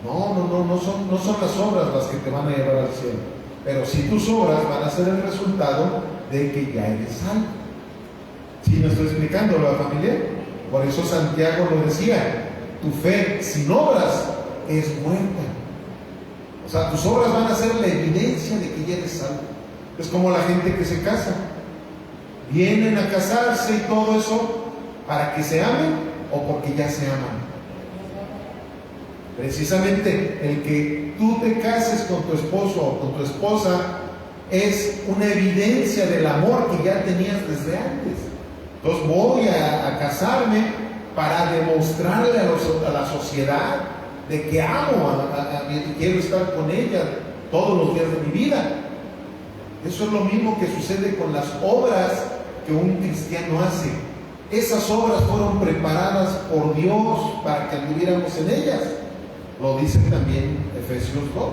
No son las obras las que te van a llevar al cielo, pero sí tus obras van a ser el resultado de que ya eres salvo. ¿Sí me estoy explicando, la familia? Por eso Santiago lo decía, tu fe sin obras es muerta. O sea, tus obras van a ser la evidencia de que ya eres salvo. Es como la gente que se casa. Vienen a casarse y todo eso para que se amen o porque ya se aman. Precisamente el que tú te cases con tu esposo o con tu esposa es una evidencia del amor que ya tenías desde antes. Entonces voy a casarme para demostrarle a la sociedad de que amo y quiero estar con ella todos los días de mi vida. Eso es lo mismo que sucede con las obras que un cristiano hace. Esas obras fueron preparadas por Dios para que anduviéramos en ellas. Lo dice también Efesios 2.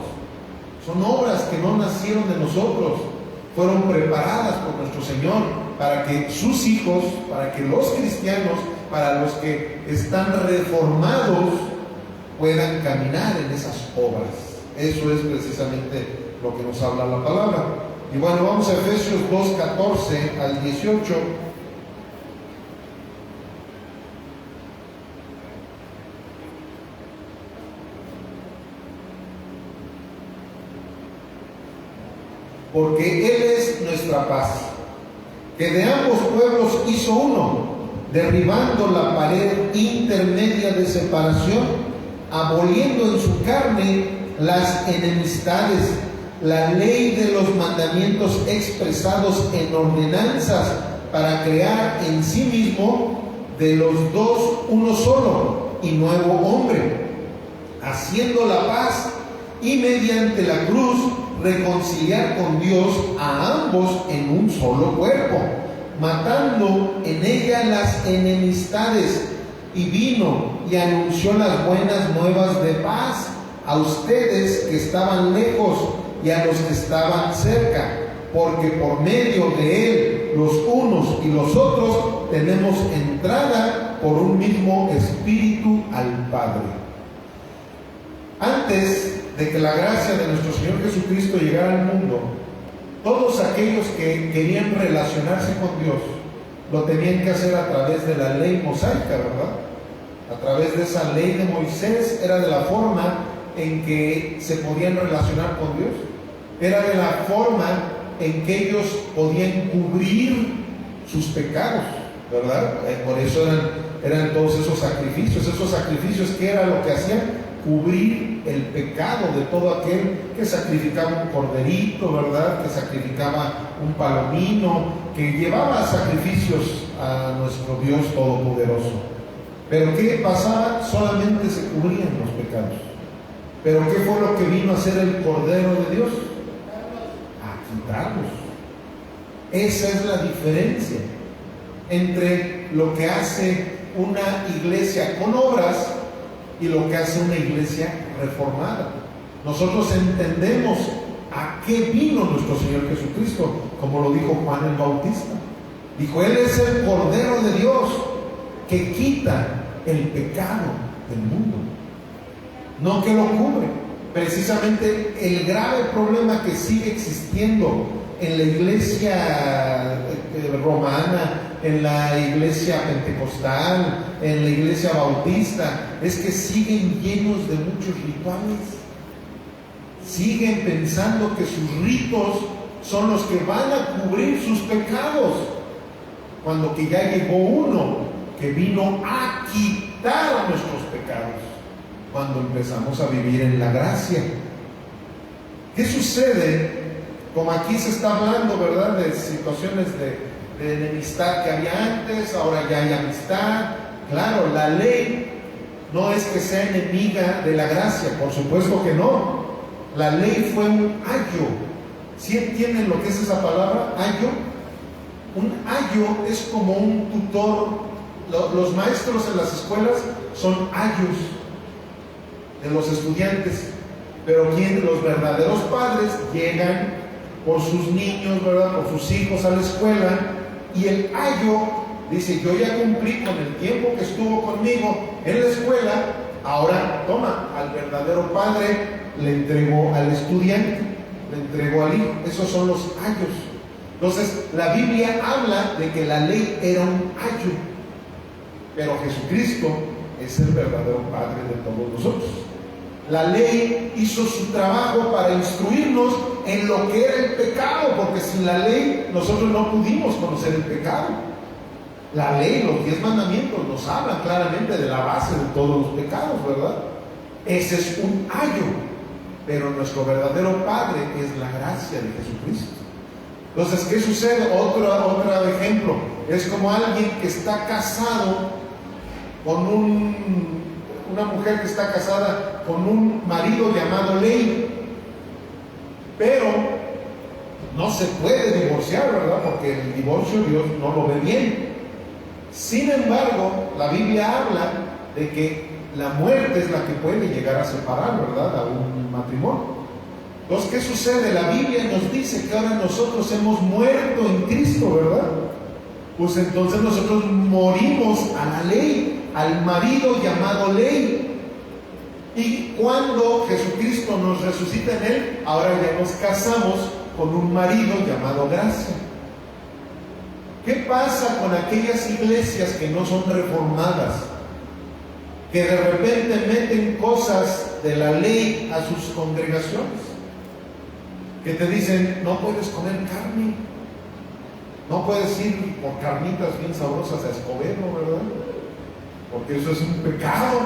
Son obras que no nacieron de nosotros, fueron preparadas por nuestro Señor para que sus hijos, para que los cristianos, para los que están reformados, puedan caminar en esas obras. Eso es precisamente lo que nos habla la palabra. Y bueno, vamos a Efesios 2, 14 al 18. Porque Él es nuestra paz, que de ambos pueblos hizo uno, derribando la pared intermedia de separación, aboliendo en su carne las enemistades, la ley de los mandamientos expresados en ordenanzas, para crear en sí mismo de los dos uno solo y nuevo hombre, haciendo la paz, y mediante la cruz reconciliar con Dios a ambos en un solo cuerpo, matando en ella las enemistades, y vino y anunció las buenas nuevas de paz a ustedes que estaban lejos y a los que estaban cerca, porque por medio de Él los unos y los otros tenemos entrada por un mismo Espíritu al Padre. Antes de que la gracia de nuestro Señor Jesucristo llegara al mundo, todos aquellos que querían relacionarse con Dios lo tenían que hacer a través de la ley mosaica, ¿verdad? A través de esa ley de Moisés era de la forma en que se podían relacionar con Dios. Era de la forma en que ellos podían cubrir sus pecados, ¿verdad? Por eso eran todos esos sacrificios que era lo que hacían, cubrir el pecado de todo aquel que sacrificaba un corderito, ¿verdad? Que sacrificaba un palomino, que llevaba sacrificios a nuestro Dios Todopoderoso. Pero ¿qué pasaba? Solamente se cubrían los pecados. Pero ¿qué fue lo que vino a hacer el Cordero de Dios? A quitarlos. Esa es la diferencia entre lo que hace una iglesia con obras y lo que hace una iglesia reformada. Nosotros entendemos a qué vino nuestro Señor Jesucristo, como lo dijo Juan el Bautista. Dijo, Él es el Cordero de Dios que quita el pecado del mundo, no que lo cubre. Precisamente el grave problema que sigue existiendo en la iglesia romana, en la iglesia pentecostal, en la iglesia bautista, es que siguen llenos de muchos rituales. Siguen pensando que sus ritos son los que van a cubrir sus pecados, cuando que ya llegó uno que vino a quitar nuestros pecados, cuando empezamos a vivir en la gracia. ¿Qué sucede? Como aquí se está hablando, ¿verdad?, de situaciones de enemistad que había antes, ahora ya hay amistad. Claro, la ley no es que sea enemiga de la gracia, por supuesto que no, La ley fue un ayo. ¿Sí entienden lo que es esa palabra, ayo? Un ayo es como un tutor. Los maestros en las escuelas son ayos de los estudiantes, pero los verdaderos padres llegan por sus niños, ¿verdad?, por sus hijos a la escuela, y el ayo dice: yo ya cumplí con el tiempo que estuvo conmigo en la escuela, ahora toma. Al verdadero padre le entregó al estudiante, le entregó al hijo. Esos son los ayos. Entonces la Biblia habla de que la ley era un ayo, pero Jesucristo es el verdadero padre de todos nosotros. La ley hizo su trabajo para instruirnos en lo que era el pecado, porque sin la ley nosotros no pudimos conocer el pecado. La ley, los 10 mandamientos, nos hablan claramente de la base de todos los pecados, ¿verdad? Ese es un ayo, pero nuestro verdadero Padre es la gracia de Jesucristo. Entonces, ¿qué sucede? Otro ejemplo, es como alguien que está casado con una mujer que está casada con un marido llamado ley, pero no se puede divorciar, ¿verdad? Porque el divorcio Dios no lo ve bien. Sin embargo, la Biblia habla de que la muerte es la que puede llegar a separar, ¿verdad?, a un matrimonio. Entonces, ¿qué sucede? La Biblia nos dice que ahora nosotros hemos muerto en Cristo, ¿verdad? Pues entonces nosotros morimos a la ley, al marido llamado ley. Y cuando Jesucristo nos resucita en Él, ahora ya nos casamos con un marido llamado gracia. ¿Qué pasa con aquellas iglesias que no son reformadas, que de repente meten cosas de la ley a sus congregaciones? Que te dicen: no puedes comer carne, no puedes ir por carnitas bien sabrosas a Escobedo, ¿verdad?, porque eso es un pecado.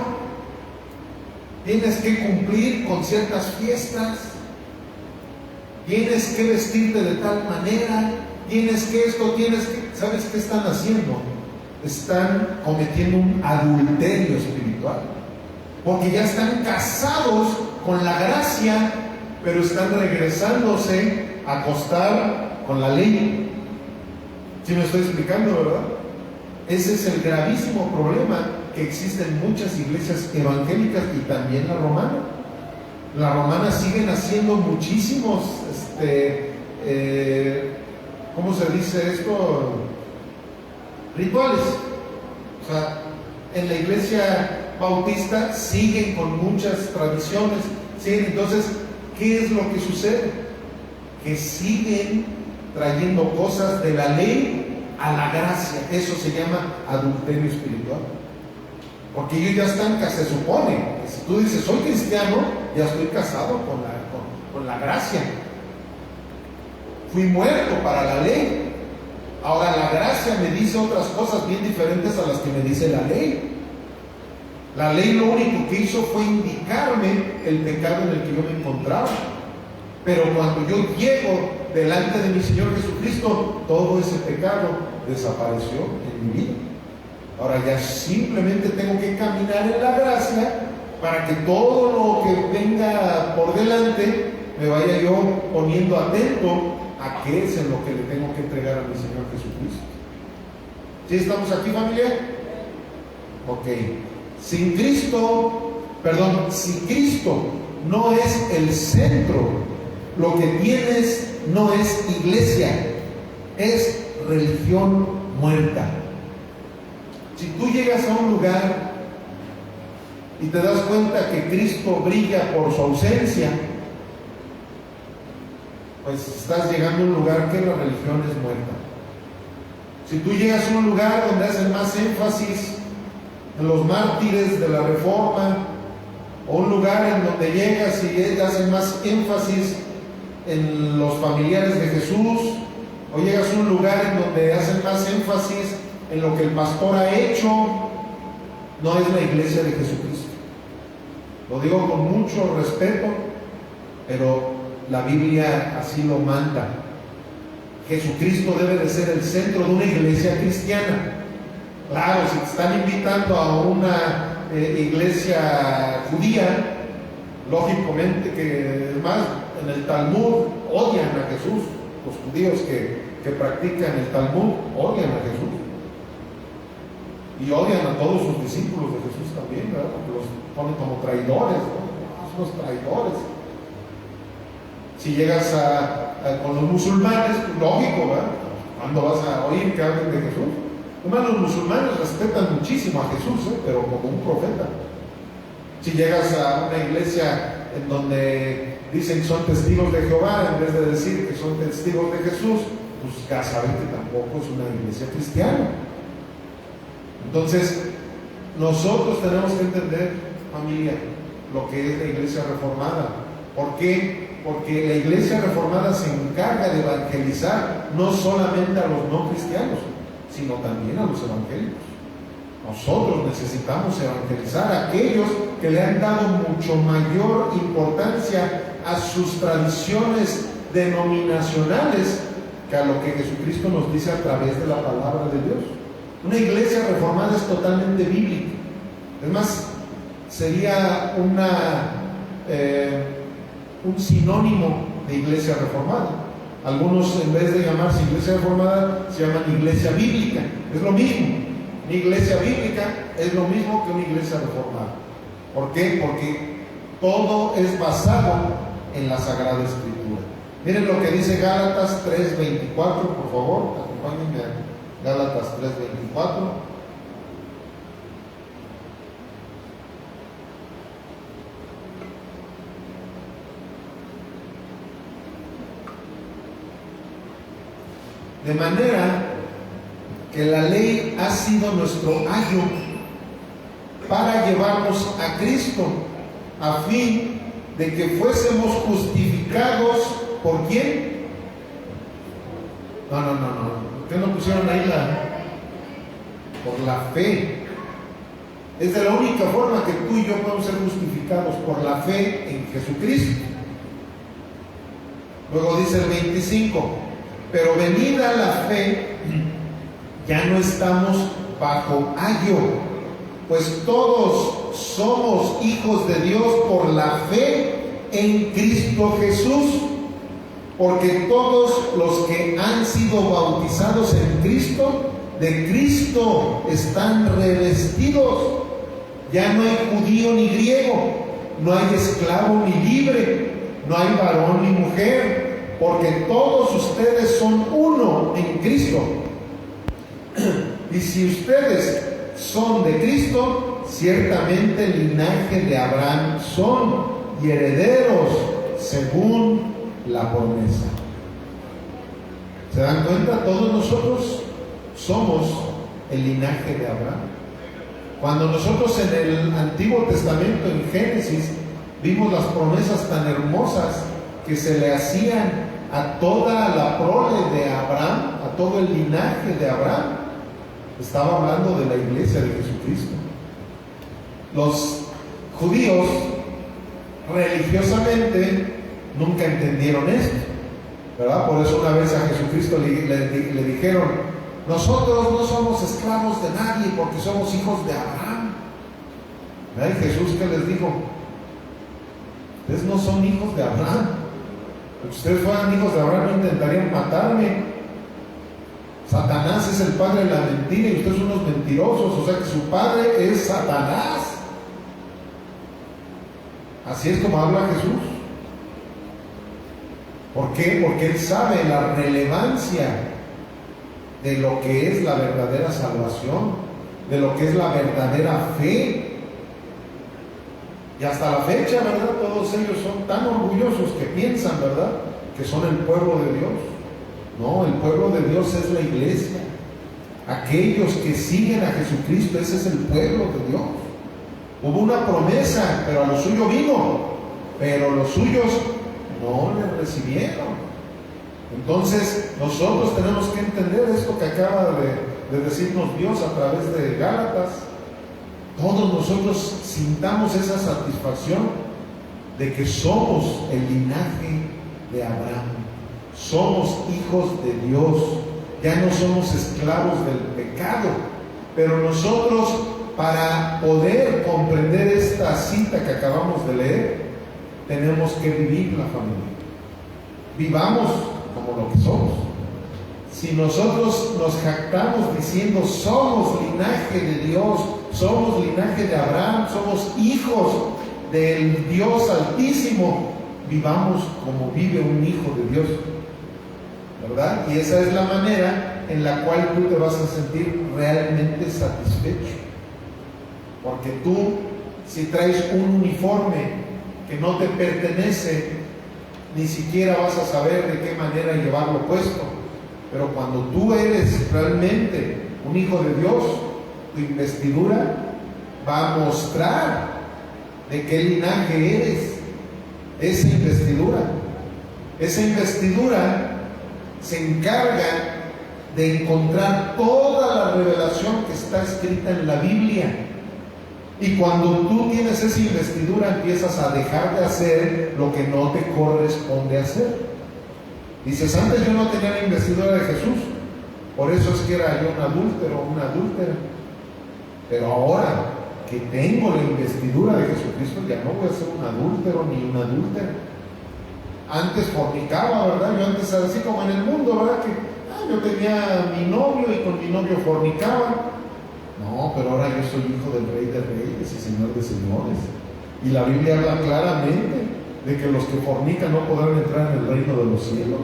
Tienes que cumplir con ciertas fiestas, tienes que vestirte de tal manera, tienes que esto, tienes que... ¿Sabes qué están haciendo? Están cometiendo un adulterio espiritual, porque ya están casados con la gracia, pero están regresándose a acostar con la ley. ¿Sí me estoy explicando, verdad? Ese es el gravísimo problema que existe en muchas iglesias evangélicas y también la romana. La romana siguen haciendo muchísimos, ¿cómo se dice esto? Rituales. O sea, en la iglesia bautista siguen con muchas tradiciones. ¿Sí? Entonces, ¿qué es lo que sucede? Que siguen trayendo cosas de la ley a la gracia. Eso se llama adulterio espiritual. Porque ellos ya están, se supone que si tú dices: soy cristiano, ya estoy casado con la gracia. Fui muerto para la ley. Ahora la gracia me dice otras cosas bien diferentes a las que me dice la ley. La ley lo único que hizo fue indicarme el pecado en el que yo me encontraba. Pero cuando yo llego delante de mi Señor Jesucristo, todo ese pecado desapareció en mi vida. Ahora ya simplemente tengo que caminar en la gracia para que todo lo que venga por delante me vaya yo poniendo atento a qué es en lo que le tengo que entregar a mi Señor Jesucristo. ¿Sí estamos aquí, familia? Ok. Si Cristo no es el centro, lo que tienes no es iglesia, es religión muerta. Si tú llegas a un lugar y te das cuenta que Cristo brilla por su ausencia, pues estás llegando a un lugar que la religión es muerta. Si tú llegas a un lugar donde hacen más énfasis en los mártires de la Reforma, o un lugar en donde llegas y hacen más énfasis en los familiares de Jesús, o llegas a un lugar en donde hacen más énfasis en lo que el pastor ha hecho, no es la iglesia de Jesucristo. Lo digo con mucho respeto, pero la Biblia así lo manda. Jesucristo debe de ser el centro de una iglesia cristiana. Claro, si te están invitando a una iglesia judía, lógicamente, que es más, en el Talmud odian a Jesús. Los judíos que practican el Talmud odian a Jesús. Y odian a todos sus discípulos de Jesús también, ¿verdad? Porque los ponen como traidores, ¿no? Son los traidores. Si llegas con los musulmanes, pues lógico, ¿verdad? ¿Cuándo vas a oír que hablen de Jesús? Además, los musulmanes respetan muchísimo a Jesús, pero como un profeta. Si llegas a una iglesia en donde dicen que son testigos de Jehová, en vez de decir que son testigos de Jesús, pues ya saben que tampoco es una iglesia cristiana. Entonces, nosotros tenemos que entender, familia, lo que es la iglesia reformada. ¿Por qué? Porque la iglesia reformada se encarga de evangelizar no solamente a los no cristianos, sino también a los evangélicos. Nosotros necesitamos evangelizar a aquellos que le han dado mucho mayor importancia a sus tradiciones denominacionales que a lo que Jesucristo nos dice a través de la palabra de Dios. Una iglesia reformada es totalmente bíblica. Es más, sería un sinónimo de iglesia reformada. Algunos, en vez de llamarse iglesia reformada, se llaman iglesia bíblica. Es lo mismo. Una iglesia bíblica es lo mismo que una iglesia reformada. ¿Por qué? Porque todo es basado en la Sagrada Escritura. Miren lo que dice Gálatas 3:24, por favor, acompáñenme a Gálatas 3:24. De manera que la ley ha sido nuestro ayo para llevarnos a Cristo, a fin de que fuésemos justificados ¿por quién? No. ¿Por qué no pusieron ahí por la fe? Es de la única forma que tú y yo podemos ser justificados, por la fe en Jesucristo. Luego dice el 25, pero venida la fe, ya no estamos bajo ayo, pues todos somos hijos de Dios por la fe en Cristo Jesús, porque todos los que han sido bautizados en Cristo, de Cristo están revestidos. Ya no hay judío ni griego, no hay esclavo ni libre, no hay varón ni mujer, porque todos ustedes son uno en Cristo. Y si ustedes son de Cristo, ciertamente el linaje de Abraham son y herederos según la promesa. ¿Se dan cuenta? Todos nosotros somos el linaje de Abraham. Cuando nosotros en el Antiguo Testamento, en Génesis, vimos las promesas tan hermosas que se le hacían a toda la prole de Abraham, a todo el linaje de Abraham, estaba hablando de la iglesia de Jesucristo. Los judíos religiosamente nunca entendieron esto, ¿verdad? Por eso una vez a Jesucristo le dijeron: nosotros no somos esclavos de nadie porque somos hijos de Abraham. ¿Verdad? Y Jesús, ¿qué les dijo? Ustedes no son hijos de Abraham. Si ustedes fueran hijos de Abraham, no intentarían matarme. Satanás es el padre de la mentira y ustedes son unos mentirosos, o sea que su padre es Satanás. Así es como habla Jesús. ¿Por qué? Porque Él sabe la relevancia de lo que es la verdadera salvación, de lo que es la verdadera fe. Y hasta la fecha, ¿verdad? Todos ellos son tan orgullosos que piensan, ¿verdad?, que son el pueblo de Dios. No, el pueblo de Dios es la iglesia. Aquellos que siguen a Jesucristo, ese es el pueblo de Dios. Hubo una promesa, pero a lo suyo vino, pero los suyos no le recibieron. Entonces, nosotros tenemos que entender esto que acaba de decirnos Dios a través de Gálatas. Todos nosotros sintamos esa satisfacción de que somos el linaje de Abraham. Somos hijos de Dios, ya no somos esclavos del pecado. Pero nosotros, para poder comprender esta cita que acabamos de leer, tenemos que vivir la familia. Vivamos como lo que somos. Si nosotros nos jactamos diciendo somos linaje de Dios, somos linaje de Abraham, somos hijos del Dios Altísimo, vivamos como vive un hijo de Dios, ¿verdad? Y esa es la manera en la cual tú te vas a sentir realmente satisfecho. Porque tú, si traes un uniforme que no te pertenece, ni siquiera vas a saber de qué manera llevarlo puesto. Pero cuando tú eres realmente un hijo de Dios, tu investidura va a mostrar de qué linaje eres. Esa investidura se encarga de encontrar toda la revelación que está escrita en la Biblia. Y cuando tú tienes esa investidura, empiezas a dejar de hacer lo que no te corresponde hacer. Dices, antes yo no tenía la investidura de Jesús, por eso es que era yo un adúltero o una adúltera. Pero ahora que tengo la investidura de Jesucristo, ya no voy a ser un adúltero ni una adúltera. Antes fornicaba, ¿verdad? Yo antes era así como en el mundo, ¿verdad? Que yo tenía mi novio y con mi novio fornicaba. No, pero ahora yo soy hijo del Rey de Reyes y Señor de Señores. Y la Biblia habla claramente de que los que fornican no podrán entrar en el reino de los cielos.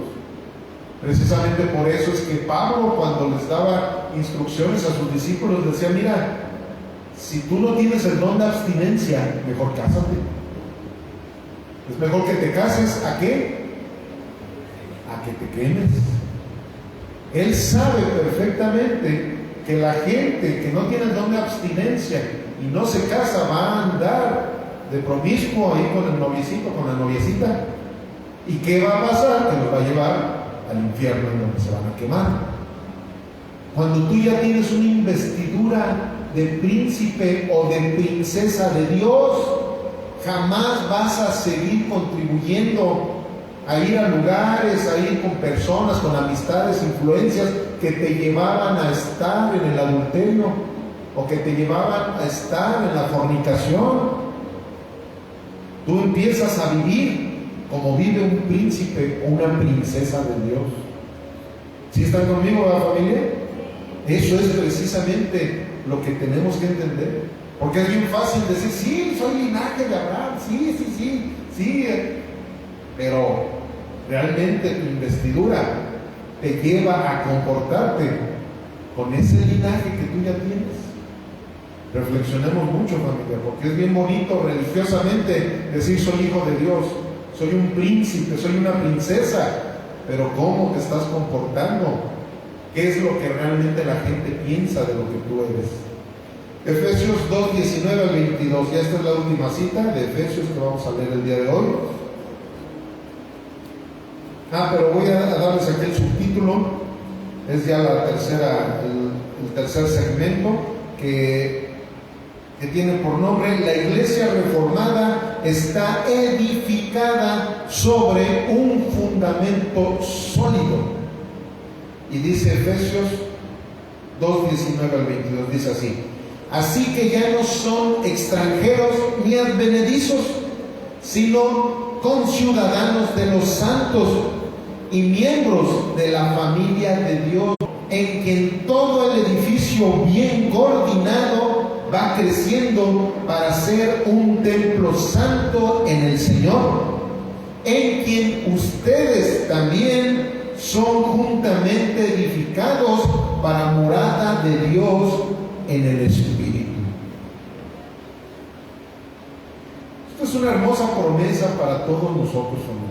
Precisamente por eso es que Pablo, cuando les daba instrucciones a sus discípulos, decía, mira, si tú no tienes el don de abstinencia, mejor cásate. Es mejor que te cases, ¿a qué? A que te quemes. Él sabe perfectamente que la gente que no tiene el don de abstinencia y no se casa va a andar de promiscuo ahí con el noviecito, con la noviecita. ¿Y qué va a pasar? Que los va a llevar al infierno en donde se van a quemar. Cuando tú ya tienes una investidura de príncipe o de princesa de Dios, jamás vas a seguir contribuyendo a ir a lugares, a ir con personas, con amistades, influencias que te llevaban a estar en el adulterio o que te llevaban a estar en la fornicación. Tú empiezas a vivir como vive un príncipe o una princesa de Dios. ¿Sí están conmigo, la familia? Eso es precisamente lo que tenemos que entender. Porque es bien fácil decir, sí, soy linaje de Abraham, sí. Pero realmente tu investidura te lleva a comportarte con ese linaje que tú ya tienes. Reflexionemos mucho, familia, porque es bien bonito religiosamente decir soy hijo de Dios, soy un príncipe, soy una princesa, pero ¿cómo te estás comportando? ¿Qué es lo que realmente la gente piensa de lo que tú eres? Efesios 2, 19 al 22, ya esta es la última cita de Efesios que vamos a leer el día de hoy. Pero voy a darles aquí el subtítulo, es ya la tercera, el tercer segmento que tiene por nombre La Iglesia Reformada está edificada sobre un fundamento sólido. Y dice Efesios 2, 19 al 22, dice así: así que ya no son extranjeros ni advenedizos, sino conciudadanos de los santos y miembros de la familia de Dios, en quien todo el edificio bien coordinado va creciendo para ser un templo santo en el Señor, en quien ustedes también son juntamente edificados para morada de Dios en el Espíritu. Esto es una hermosa promesa para todos nosotros, familia.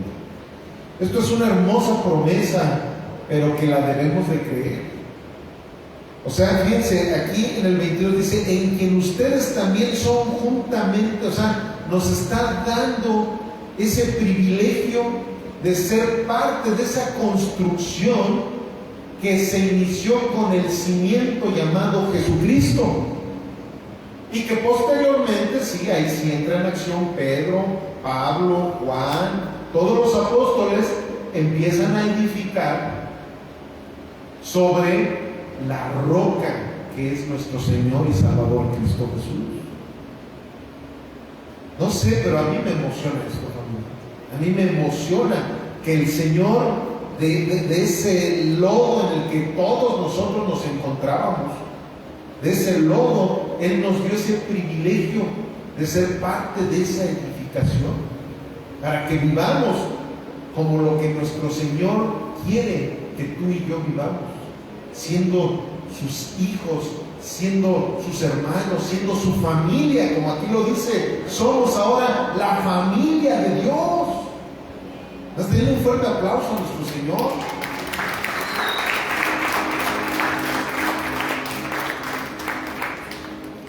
Esto es una hermosa promesa, pero que la debemos de creer. O sea, fíjense, aquí en el 22 dice, en quien ustedes también son juntamente, o sea, nos está dando ese privilegio de ser parte de esa construcción que se inició con el cimiento llamado Jesucristo. Y que posteriormente, sí, ahí sí entra en acción Pedro, Pablo, Juan, todos los apóstoles empiezan a edificar sobre la roca que es nuestro Señor y Salvador Cristo Jesús. No sé, pero a mí me emociona esto, familia. A mí me emociona que el Señor, de ese lodo en el que todos nosotros nos encontrábamos, de ese lodo, Él nos dio ese privilegio de ser parte de esa edificación, para que vivamos como lo que nuestro Señor quiere que tú y yo vivamos, siendo sus hijos, siendo sus hermanos, siendo su familia, como aquí lo dice, somos ahora la familia de Dios. ¿Has tenido un fuerte aplauso a nuestro Señor?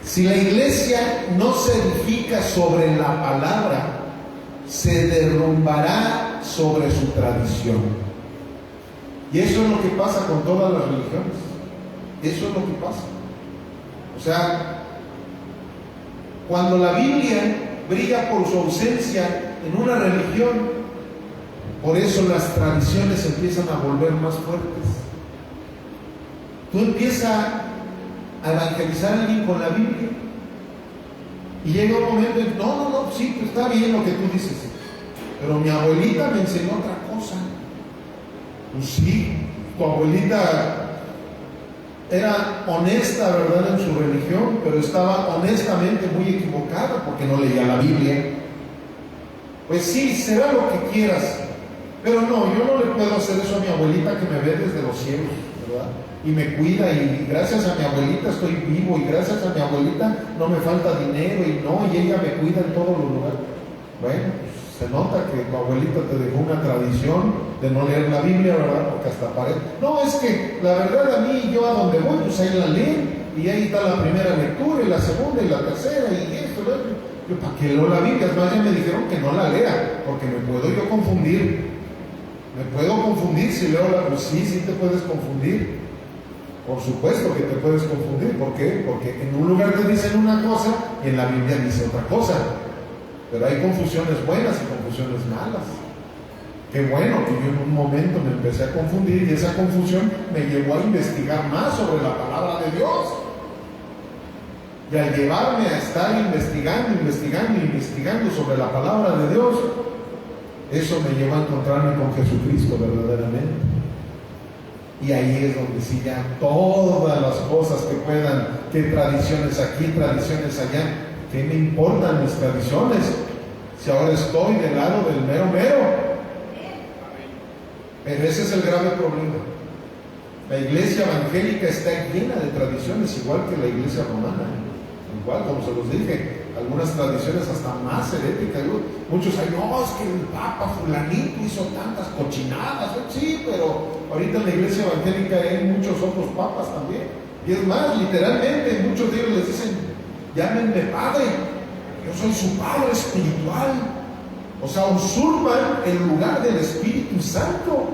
Si la iglesia no se edifica sobre la palabra, se derrumbará sobre su tradición. Y eso es lo que pasa con todas las religiones. Eso es lo que pasa. O sea, cuando la Biblia brilla por su ausencia en una religión, por eso las tradiciones empiezan a volver más fuertes. Tú empiezas a evangelizar a alguien con la Biblia y llega un momento en que no, sí, pues está bien lo que tú dices, pero mi abuelita me enseñó otra cosa. Pues sí, tu abuelita era honesta, ¿verdad?, en su religión, pero estaba honestamente muy equivocada porque no leía la Biblia. Pues sí, será lo que quieras, pero no, yo no le puedo hacer eso a mi abuelita que me ve desde los cielos, ¿verdad? Y me cuida, y gracias a mi abuelita estoy vivo, y gracias a mi abuelita no me falta dinero, y ella me cuida en todos los lugares. Bueno, pues se nota que tu abuelita te dejó una tradición de no leer la Biblia, ¿verdad? Porque hasta parece. No, es que la verdad a mí, yo a donde voy, pues ahí la leo, y ahí está la primera lectura, y la segunda, y la tercera, y esto, ¿verdad? Yo, ¿para qué leo la Biblia? Es más, ya me dijeron que no la lea, porque me puedo yo confundir. Me puedo confundir si leo la... Pues sí te puedes confundir. Por supuesto que te puedes confundir. ¿Por qué? Porque en un lugar te dicen una cosa y en la Biblia dice otra cosa. Pero hay confusiones buenas y confusiones malas. Qué bueno que yo en un momento me empecé a confundir y esa confusión me llevó a investigar más sobre la palabra de Dios. Y al llevarme a estar investigando sobre la palabra de Dios, eso me llevó a encontrarme con Jesucristo verdaderamente. Y ahí es donde sí ya todas las cosas que puedan, que tradiciones aquí, tradiciones allá, ¿qué me importan mis tradiciones? Si ahora estoy del lado del mero mero. Pero ese es el grave problema. La iglesia evangélica está llena de tradiciones, igual que la iglesia romana. Igual, como se los dije, algunas tradiciones hasta más heréticas. Muchos hay, no, es que el Papa fulanito hizo tantas cochinadas. Sí, pero ahorita en la iglesia evangélica hay muchos otros papas también. Y es más, literalmente, muchos de ellos les dicen, llámenme padre, yo soy su padre espiritual. O sea, usurpan el lugar del Espíritu Santo.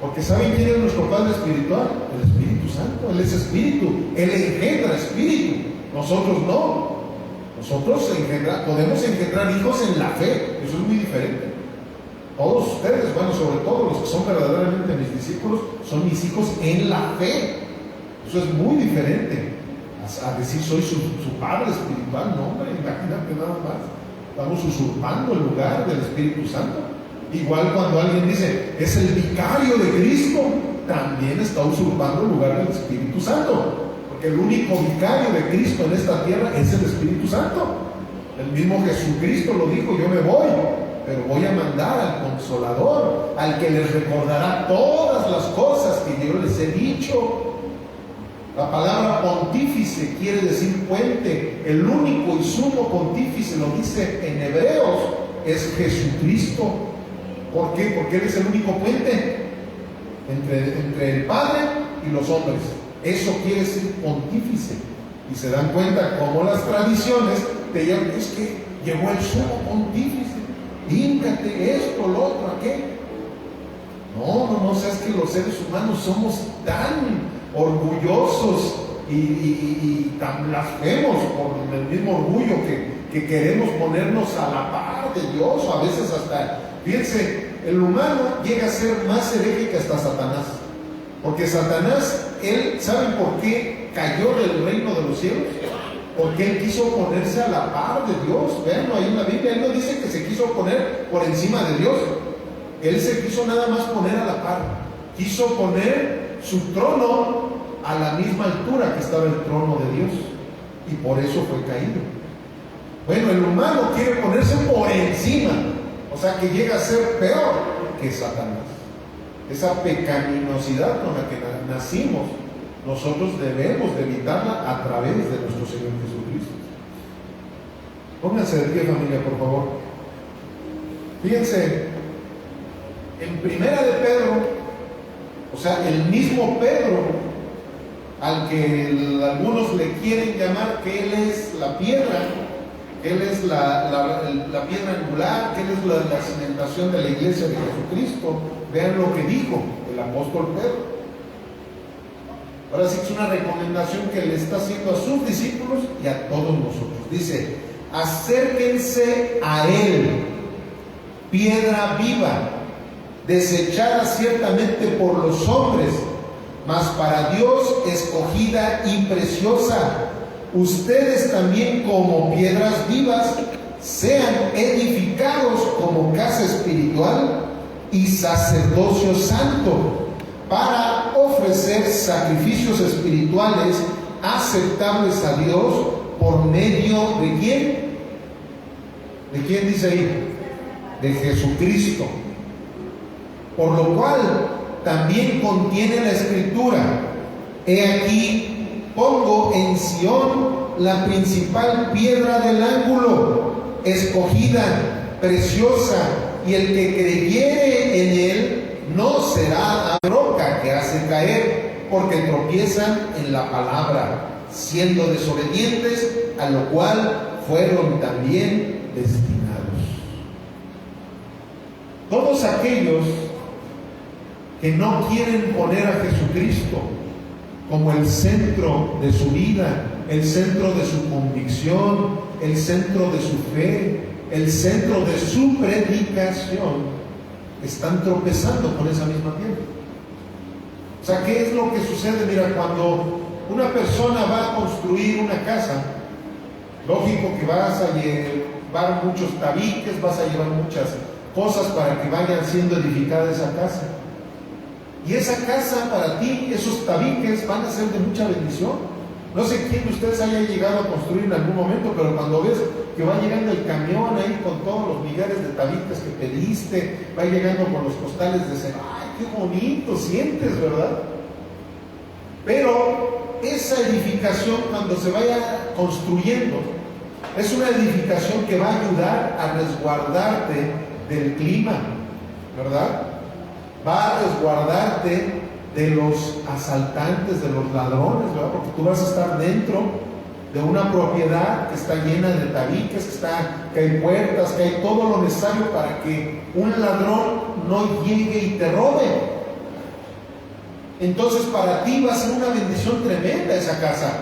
Porque ¿saben quién es nuestro Padre espiritual? El Espíritu Santo. Él es Espíritu, Él engendra Espíritu. Nosotros no. Nosotros podemos engendrar hijos en la fe. Eso es muy diferente. Todos ustedes, bueno, sobre todo los que son verdaderamente mis discípulos, son mis hijos en la fe. Eso es muy diferente a decir soy su padre espiritual. No, hombre, imagínate nada más. Estamos usurpando el lugar del Espíritu Santo. Igual cuando alguien dice es el vicario de Cristo, también está usurpando el lugar del Espíritu Santo. Porque el único vicario de Cristo en esta tierra es el Espíritu Santo. El mismo Jesucristo lo dijo, yo me voy, pero voy a mandar al Consolador, al que les recordará todas las cosas que yo les he dicho. La palabra pontífice quiere decir puente. El único y sumo pontífice, lo dice en Hebreos, es Jesucristo. ¿Por qué? Porque Él es el único puente entre el Padre y los hombres. Eso quiere decir pontífice. Y se dan cuenta cómo las tradiciones te llevan, es que llegó el sumo pontífice, híncate esto, lo otro, aquello. No, es que los seres humanos somos tan orgullosos y tan blasfemos por el mismo orgullo que queremos ponernos a la par de Dios, o a veces hasta, fíjense, el humano llega a ser más hereje que hasta Satanás, porque Satanás, él, ¿saben por qué cayó del reino de los cielos? Porque él quiso ponerse a la par de Dios. Veanlo ahí en la Biblia, él no dice que se quiso poner por encima de Dios. Él se quiso nada más poner a la par. Quiso poner su trono a la misma altura que estaba el trono de Dios. Y por eso fue caído. Bueno, el humano quiere ponerse por encima. O sea que llega a ser peor que Satanás. Esa pecaminosidad con la que nacimos, nosotros debemos de evitarla a través de nuestro Señor Jesucristo. Pónganse de pie, familia, por favor. Fíjense, en Primera de Pedro, o sea, el mismo Pedro, al que algunos le quieren llamar que él es la piedra, que él es la piedra angular, que él es la cimentación de la iglesia de Jesucristo. Vean lo que dijo el apóstol Pedro. Ahora sí que es una recomendación que le está haciendo a sus discípulos y a todos nosotros. Dice: acérquense a él, piedra viva, desechada ciertamente por los hombres, mas para Dios escogida y preciosa. Ustedes también, como piedras vivas, sean edificados como casa espiritual y sacerdocio santo, para ofrecer sacrificios espirituales aceptables a Dios por medio de ¿quién? ¿De quién dice ahí? De Jesucristo. Por lo cual también contiene la Escritura: he aquí, pongo en Sión la principal piedra del ángulo, escogida, preciosa, y el que creyere en él no será roca que hace caer, porque tropiezan en la palabra, siendo desobedientes, a lo cual fueron también destinados. Todos aquellos que no quieren poner a Jesucristo como el centro de su vida, el centro de su convicción, el centro de su fe, el centro de su predicación, están tropezando con esa misma piedra. O sea, ¿qué es lo que sucede? Mira, cuando una persona va a construir una casa, lógico que vas a llevar muchos tabiques, vas a llevar muchas cosas para que vayan siendo edificada esa casa. Y esa casa para ti, esos tabiques van a ser de mucha bendición. No sé quién de ustedes haya llegado a construir en algún momento, pero cuando ves que va llegando el camión ahí con todos los millares de tabiques que pediste, va llegando con los costales de cera, ¡ay, qué bonito sientes!, ¿verdad? Pero esa edificación, cuando se vaya construyendo, es una edificación que va a ayudar a resguardarte del clima, ¿verdad? Va a resguardarte de los asaltantes, de los ladrones, ¿verdad? Porque tú vas a estar dentro de una propiedad que está llena de tabiques, que hay puertas, que hay todo lo necesario para que un ladrón no llegue y te robe. Entonces para ti va a ser una bendición tremenda esa casa,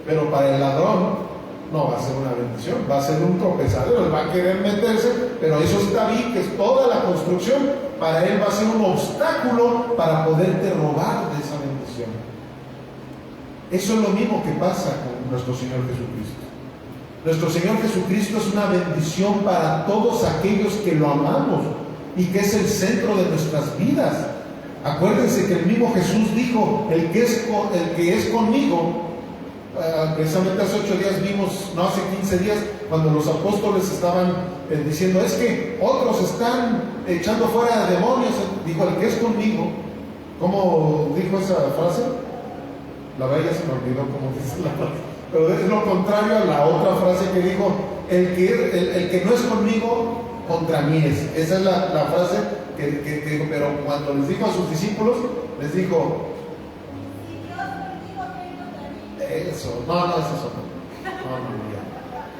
pero para el ladrón no va a ser una bendición, va a ser un tropezadero. Él va a querer meterse, pero esos tabiques, toda la construcción, para él va a ser un obstáculo para poderte robar de esa bendición. Eso es lo mismo que pasa con nuestro Señor Jesucristo. Nuestro Señor Jesucristo es una bendición para todos aquellos que lo amamos y que es el centro de nuestras vidas. Acuérdense que el mismo Jesús dijo: el que es conmigo. Precisamente hace 8 días vimos, no hace 15 días, cuando los apóstoles estaban diciendo: es que otros están echando fuera demonios. Dijo: el que es conmigo. ¿Cómo dijo esa frase? La verdad ya se me olvidó cómo dice la frase, pero es lo contrario a la otra frase que dijo: el que no es conmigo, contra mí es. Esa es la frase que dijo. Pero cuando les dijo a sus discípulos, les dijo: eso, no, es eso. No, ya.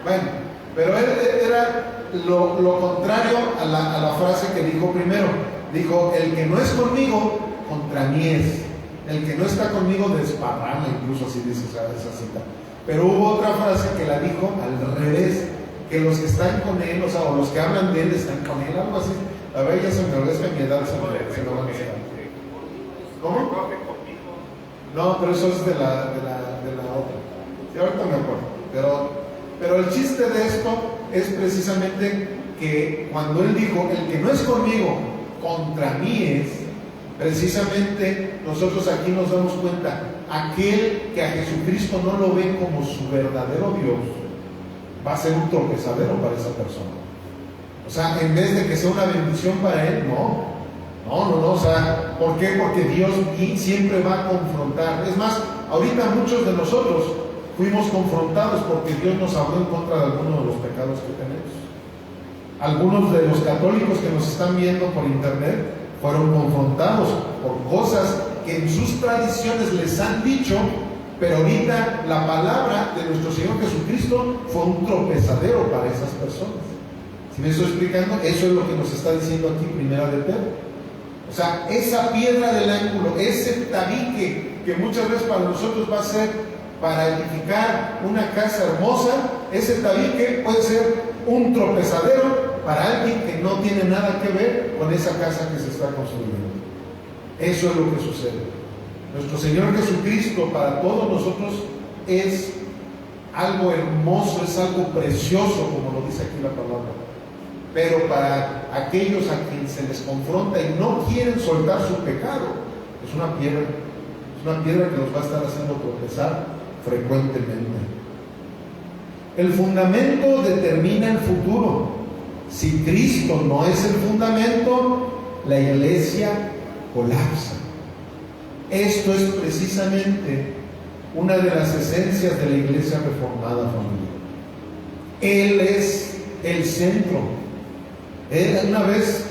Bueno, pero era lo contrario a la frase que dijo primero. Dijo: el que no es conmigo, contra mí es. El que no está conmigo desparrama, incluso así dice esa cita. Pero hubo otra frase que la dijo al revés: que los que están con él, o sea, o los que hablan de él están con él, algo así. A ver, ya se me olvidó, es que a mi edad se lo van a decir. ¿Cómo? No, pero eso es de la otra. Sí, ahorita me acuerdo. Pero el chiste de esto es precisamente que cuando Él dijo, el que no es conmigo, contra mí es, precisamente nosotros aquí nos damos cuenta, aquel que a Jesucristo no lo ve como su verdadero Dios, va a ser un tropezadero para esa persona. O sea, en vez de que sea una bendición para él, no, o sea, ¿por qué? Porque Dios siempre va a confrontar. Es más, ahorita muchos de nosotros fuimos confrontados porque Dios nos habló en contra de algunos de los pecados que tenemos. Algunos de los católicos que nos están viendo por internet fueron confrontados por cosas que en sus tradiciones les han dicho, pero ahorita la palabra de nuestro Señor Jesucristo fue un tropezadero para esas personas. ¿Sí me estoy explicando? Eso es lo que nos está diciendo aquí Primera de Pedro. O sea, esa piedra del ángulo, ese tabique que muchas veces para nosotros va a ser para edificar una casa hermosa, ese tabique puede ser un tropezadero para alguien que no tiene nada que ver con esa casa que se está construyendo. Eso es lo que sucede. Nuestro Señor Jesucristo para todos nosotros es algo hermoso, es algo precioso, como lo dice aquí la palabra. Pero para aquellos a quienes se les confronta y no quieren soltar su pecado, es una piedra que los va a estar haciendo tropezar frecuentemente. El fundamento determina el futuro. Si Cristo no es el fundamento, la iglesia colapsa. Esto es precisamente una de las esencias de la iglesia reformada, familia. Él es el centro. Una vez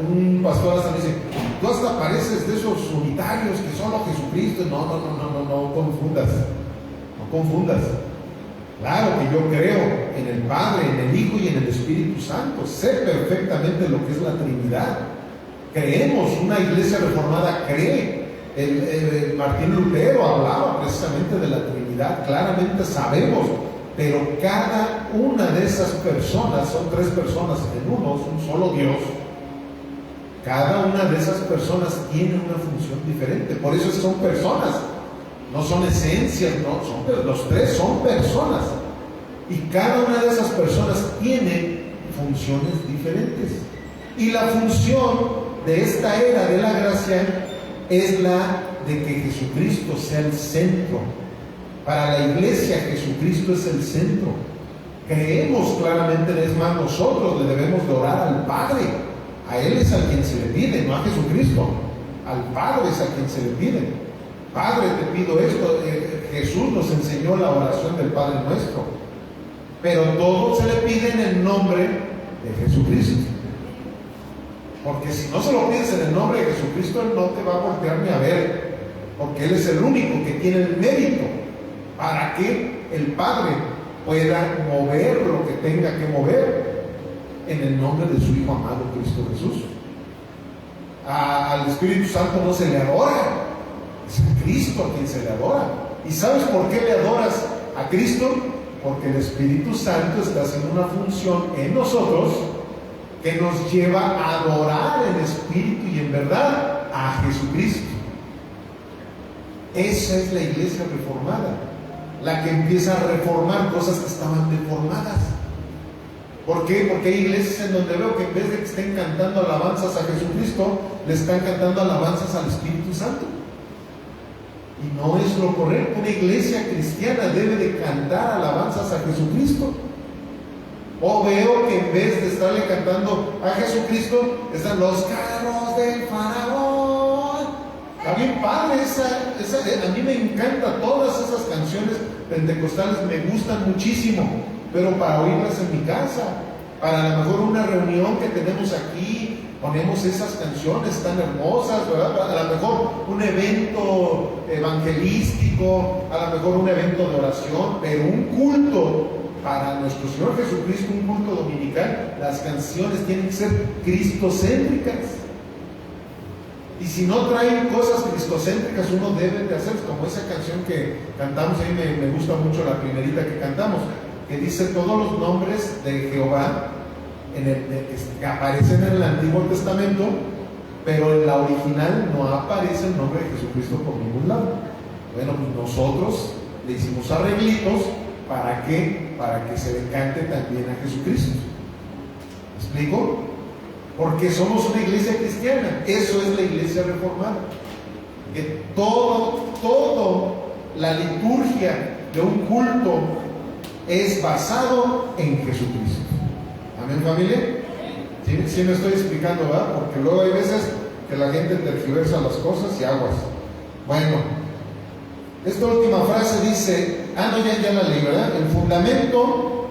un pastor hasta me dice, tú hasta pareces de esos unitarios que solo Jesucristo. No confundas. Claro que yo creo en el Padre, en el Hijo y en el Espíritu Santo. Sé perfectamente lo que es la Trinidad. Creemos, una iglesia reformada cree. Martín Lutero hablaba precisamente de la Trinidad. Claramente sabemos. Pero cada una de esas personas, son tres personas en uno, es un solo Dios. Cada una de esas personas tiene una función diferente. Por eso son personas, no son esencias, los tres son personas. Y cada una de esas personas tiene funciones diferentes. Y la función de esta era de la gracia es la de que Jesucristo sea el centro. Para la iglesia, Jesucristo es el centro. Creemos claramente, es más, nosotros le debemos de orar al Padre. A Él es a quien se le pide, no a Jesucristo. Al Padre es a quien se le pide. Padre, te pido esto. Jesús nos enseñó la oración del Padre Nuestro. Pero todo se le pide en el nombre de Jesucristo. Porque si no se lo pides en el nombre de Jesucristo, Él no te va a voltear ni a ver. Porque Él es el único que tiene el mérito para que el Padre pueda mover lo que tenga que mover en el nombre de su Hijo amado Cristo Jesús. Al Espíritu Santo no se le adora, es a Cristo a quien se le adora. ¿Y sabes por qué le adoras a Cristo? Porque el Espíritu Santo está haciendo una función en nosotros que nos lleva a adorar en espíritu y en verdad a Jesucristo. Esa es la iglesia reformada, la que empieza a reformar cosas que estaban deformadas. ¿Por qué? Porque hay iglesias en donde veo que en vez de que estén cantando alabanzas a Jesucristo, le están cantando alabanzas al Espíritu Santo. Y no es lo correcto. Una iglesia cristiana debe de cantar alabanzas a Jesucristo. O veo que en vez de estarle cantando a Jesucristo, están los carros del faraón. Está bien padre, a mí me encantan todas esas canciones pentecostales, me gustan muchísimo, pero para oírlas en mi casa, para a lo mejor una reunión que tenemos aquí, ponemos esas canciones tan hermosas, ¿verdad? A lo mejor un evento evangelístico, a lo mejor un evento de oración, pero un culto para nuestro Señor Jesucristo, un culto dominical, las canciones tienen que ser cristocéntricas. Y si no traen cosas cristocéntricas, uno debe de hacer, como esa canción que cantamos, ahí me gusta mucho la primerita que cantamos, que dice todos los nombres de Jehová que aparecen en el Antiguo Testamento, pero en la original no aparece el nombre de Jesucristo por ningún lado. Bueno, pues nosotros le hicimos arreglitos ¿Para qué? Para que se decante también a Jesucristo. ¿Me explico? Porque somos una iglesia cristiana. Eso es la iglesia reformada. Que todo la liturgia de un culto es basado en Jesucristo. ¿Amén, familia? ¿Sí me estoy explicando, verdad? Porque luego hay veces que la gente tergiversa las cosas y aguas. Bueno, esta última frase dice, ya la leí, ¿verdad? El fundamento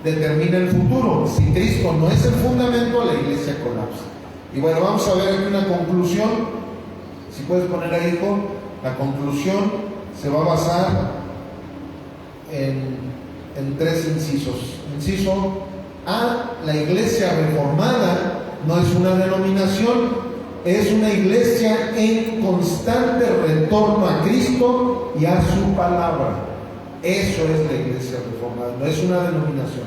determina el futuro. Si Cristo no es el fundamento, la iglesia colapsa. Y bueno, vamos a ver aquí una conclusión. Si puedes poner ahí, hijo, la conclusión se va a basar en 3 incisos. Inciso A, la iglesia reformada no es una denominación, es una iglesia en constante retorno a Cristo y a su palabra. Eso es la iglesia reformada, no es una denominación.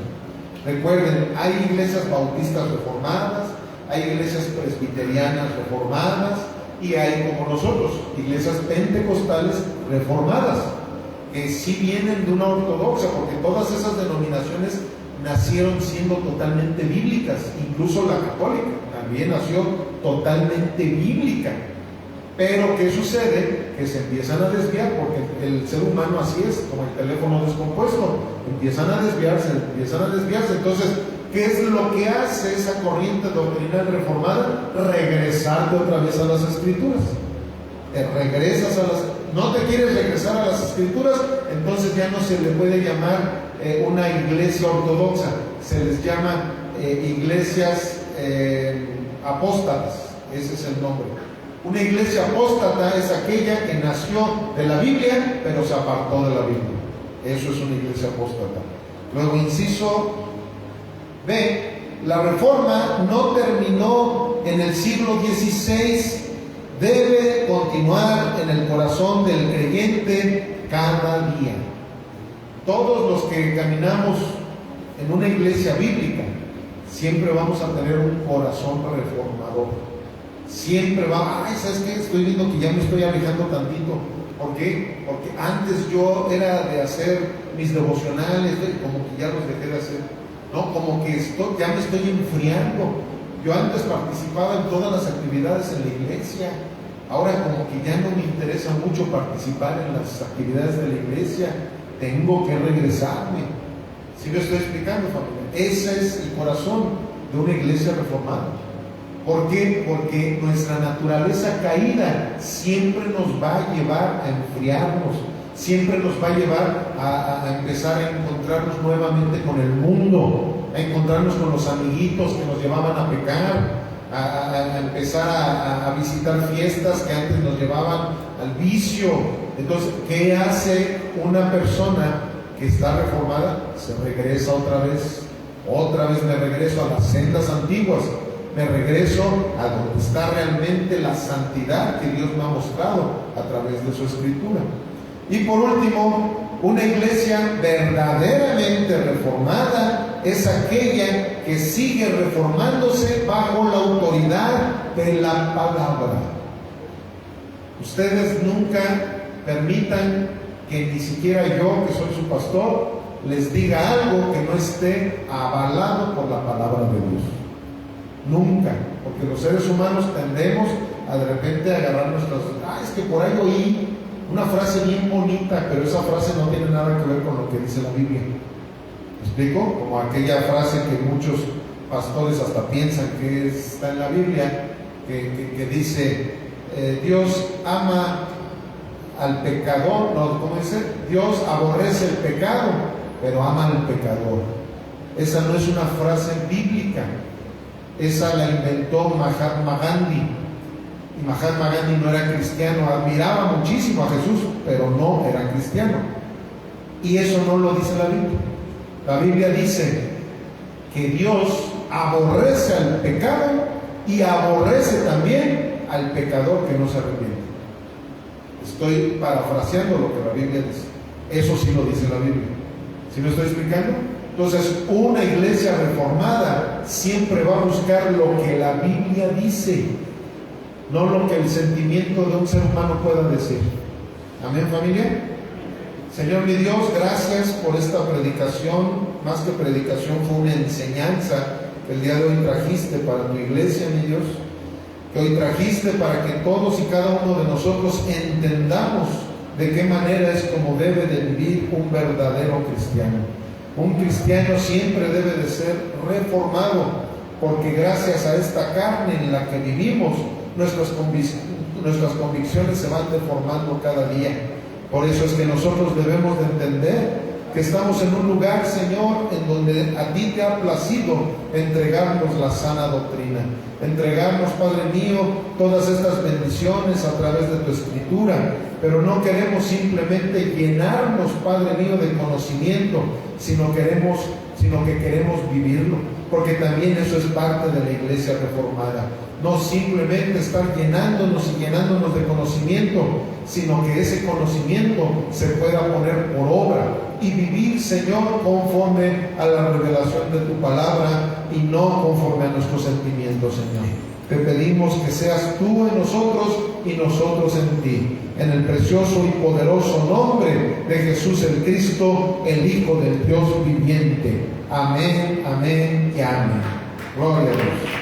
Recuerden, hay iglesias bautistas reformadas, hay iglesias presbiterianas reformadas y hay, como nosotros, iglesias pentecostales reformadas, que sí vienen de una ortodoxa, porque todas esas denominaciones nacieron siendo totalmente bíblicas. Incluso la católica también nació totalmente bíblica. Pero ¿qué sucede? Que se empiezan a desviar, porque el ser humano así es, como el teléfono descompuesto, empiezan a desviarse. Entonces, ¿qué es lo que hace esa corriente doctrinal reformada? Regresarte otra vez a las Escrituras. No te quieres regresar a las Escrituras, entonces ya no se le puede llamar una iglesia ortodoxa, se les llama iglesias apóstatas. Ese es el nombre. Una iglesia apóstata es aquella que nació de la Biblia, pero se apartó de la Biblia. Eso es una iglesia apóstata. Luego, inciso B, la reforma no terminó en el siglo XVI, debe continuar en el corazón del creyente cada día. Todos los que caminamos en una iglesia bíblica, siempre vamos a tener un corazón reformador. Siempre ¿sabes qué? Estoy viendo que ya me estoy alejando tantito. ¿Por qué? Porque antes yo era de hacer mis devocionales, como que ya los dejé de hacer. No, como que ya me estoy enfriando. Yo antes participaba en todas las actividades en la iglesia. Ahora como que ya no me interesa mucho participar en las actividades de la iglesia. Tengo que regresarme. ¿Sí me estoy explicando, familia? Ese es el corazón de una iglesia reformada. ¿Por qué? Porque nuestra naturaleza caída siempre nos va a llevar a enfriarnos, siempre nos va a llevar a empezar a encontrarnos nuevamente con el mundo, a encontrarnos con los amiguitos que nos llevaban a pecar, a empezar a visitar fiestas que antes nos llevaban al vicio. Entonces, ¿qué hace una persona que está reformada? Se regresa otra vez me regreso a las sendas antiguas. Me regreso a donde está realmente la santidad que Dios me ha mostrado a través de su Escritura. Y por último, una iglesia verdaderamente reformada es aquella que sigue reformándose bajo la autoridad de la palabra. Ustedes nunca permitan que ni siquiera yo, que soy su pastor, les diga algo que no esté avalado por la palabra de Dios. Nunca, porque los seres humanos tendemos a de repente agarrar nuestras... es que por ahí oí una frase bien bonita, pero esa frase no tiene nada que ver con lo que dice la Biblia. ¿Me explico? Como aquella frase que muchos pastores hasta piensan que está en la Biblia, que dice, Dios ama al pecador, no, ¿cómo dice? Dios aborrece el pecado, pero ama al pecador. Esa no es una frase bíblica. Esa la inventó Mahatma Gandhi. Y Mahatma Gandhi no era cristiano, admiraba muchísimo a Jesús, pero no era cristiano. Y eso no lo dice la Biblia. La Biblia dice que Dios aborrece al pecado y aborrece también al pecador que no se arrepiente. Estoy parafraseando lo que la Biblia dice. Eso sí lo dice la Biblia. ¿Sí me estoy explicando? Entonces, una iglesia reformada siempre va a buscar lo que la Biblia dice, no lo que el sentimiento de un ser humano pueda decir. ¿Amén, familia? Señor mi Dios, gracias por esta predicación. Más que predicación, fue una enseñanza que el día de hoy trajiste para tu iglesia, mi Dios. Que hoy trajiste para que todos y cada uno de nosotros entendamos de qué manera es como debe de vivir un verdadero cristiano. Un cristiano siempre debe de ser reformado, porque gracias a esta carne en la que vivimos, nuestras convicciones se van deformando cada día. Por eso es que nosotros debemos de entender que estamos en un lugar, Señor, en donde a ti te ha placido entregarnos la sana doctrina, entregarnos, Padre mío, todas estas bendiciones a través de tu Escritura, pero no queremos simplemente llenarnos, Padre mío, de conocimiento, sino que queremos vivirlo, porque también eso es parte de la iglesia reformada. No simplemente estar llenándonos de conocimiento, sino que ese conocimiento se pueda poner por obra y vivir, Señor, conforme a la revelación de tu palabra y no conforme a nuestros sentimientos, Señor. Te pedimos que seas tú en nosotros y nosotros en ti, en el precioso y poderoso nombre de Jesús el Cristo, el Hijo del Dios viviente. Amén, amén y amén. Gloria a Dios.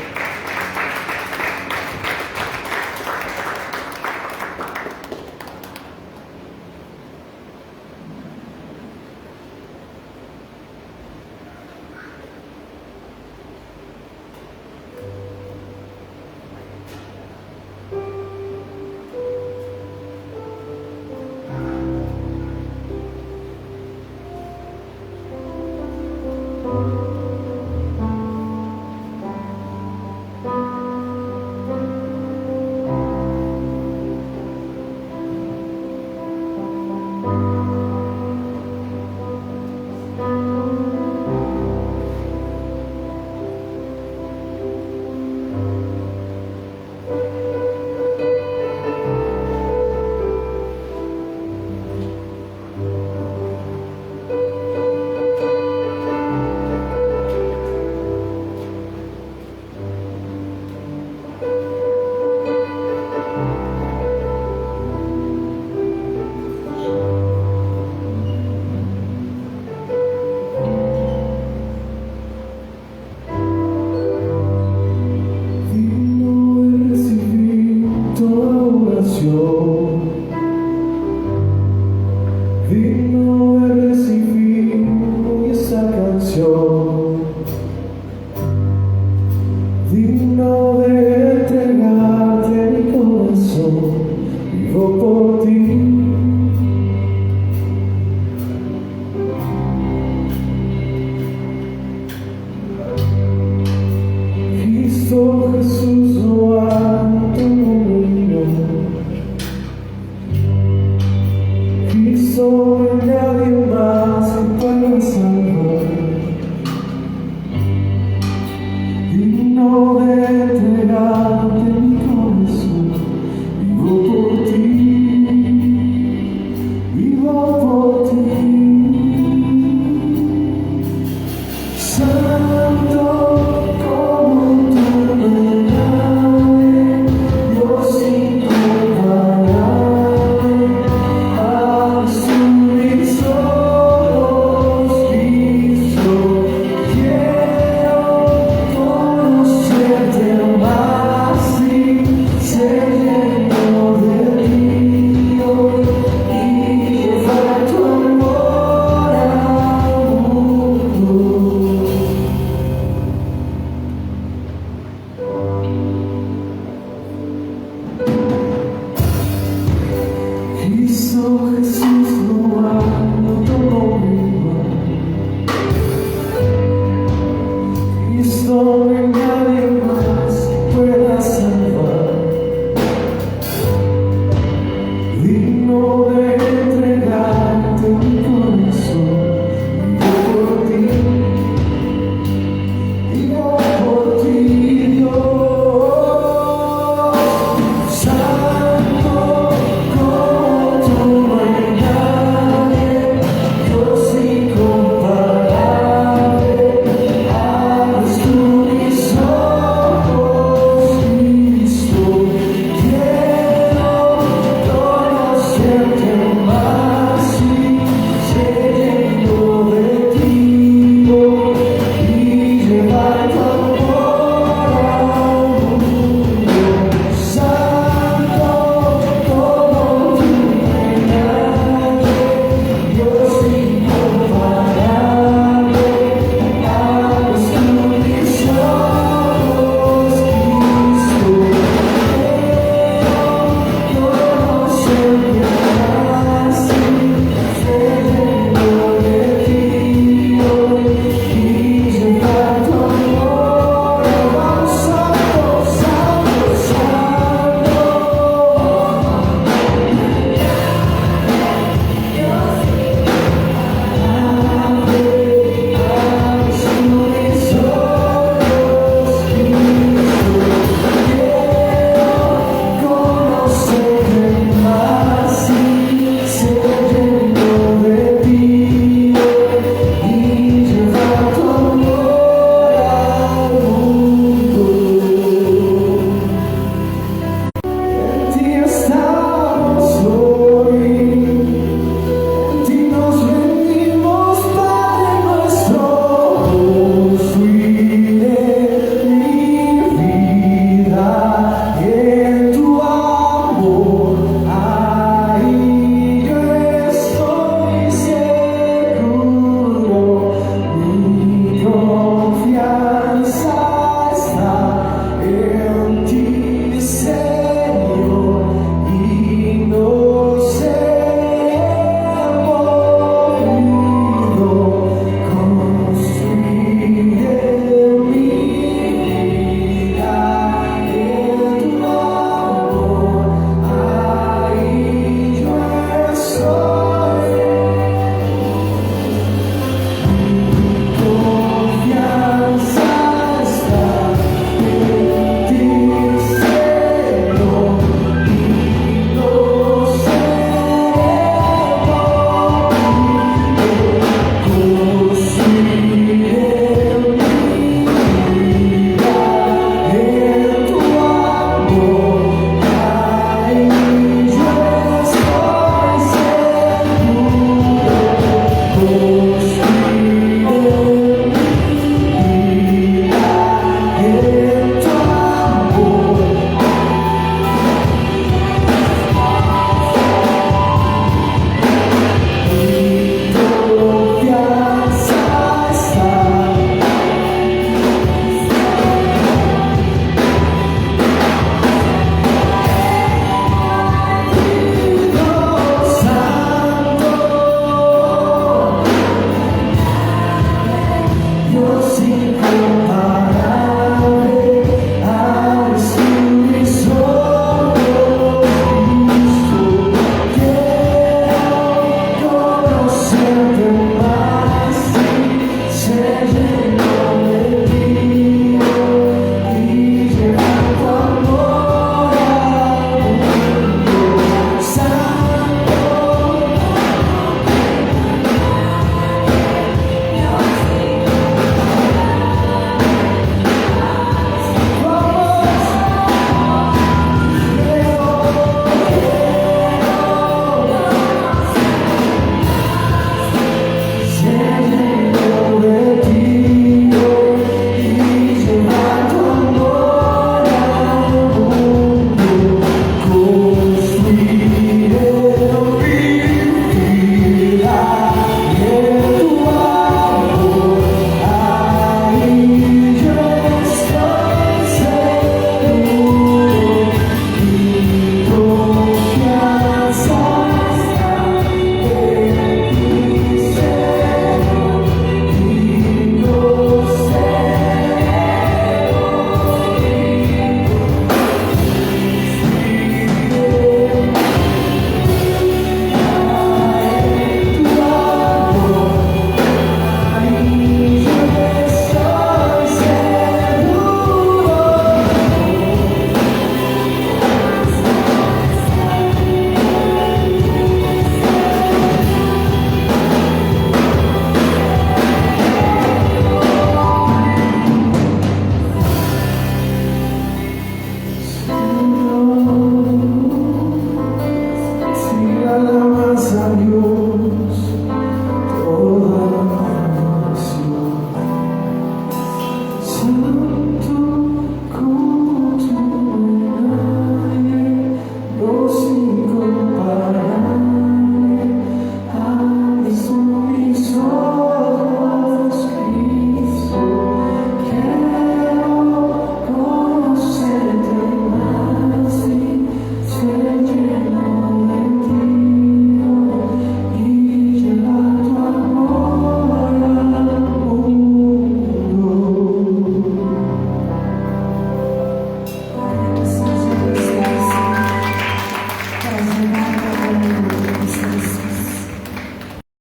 Cristo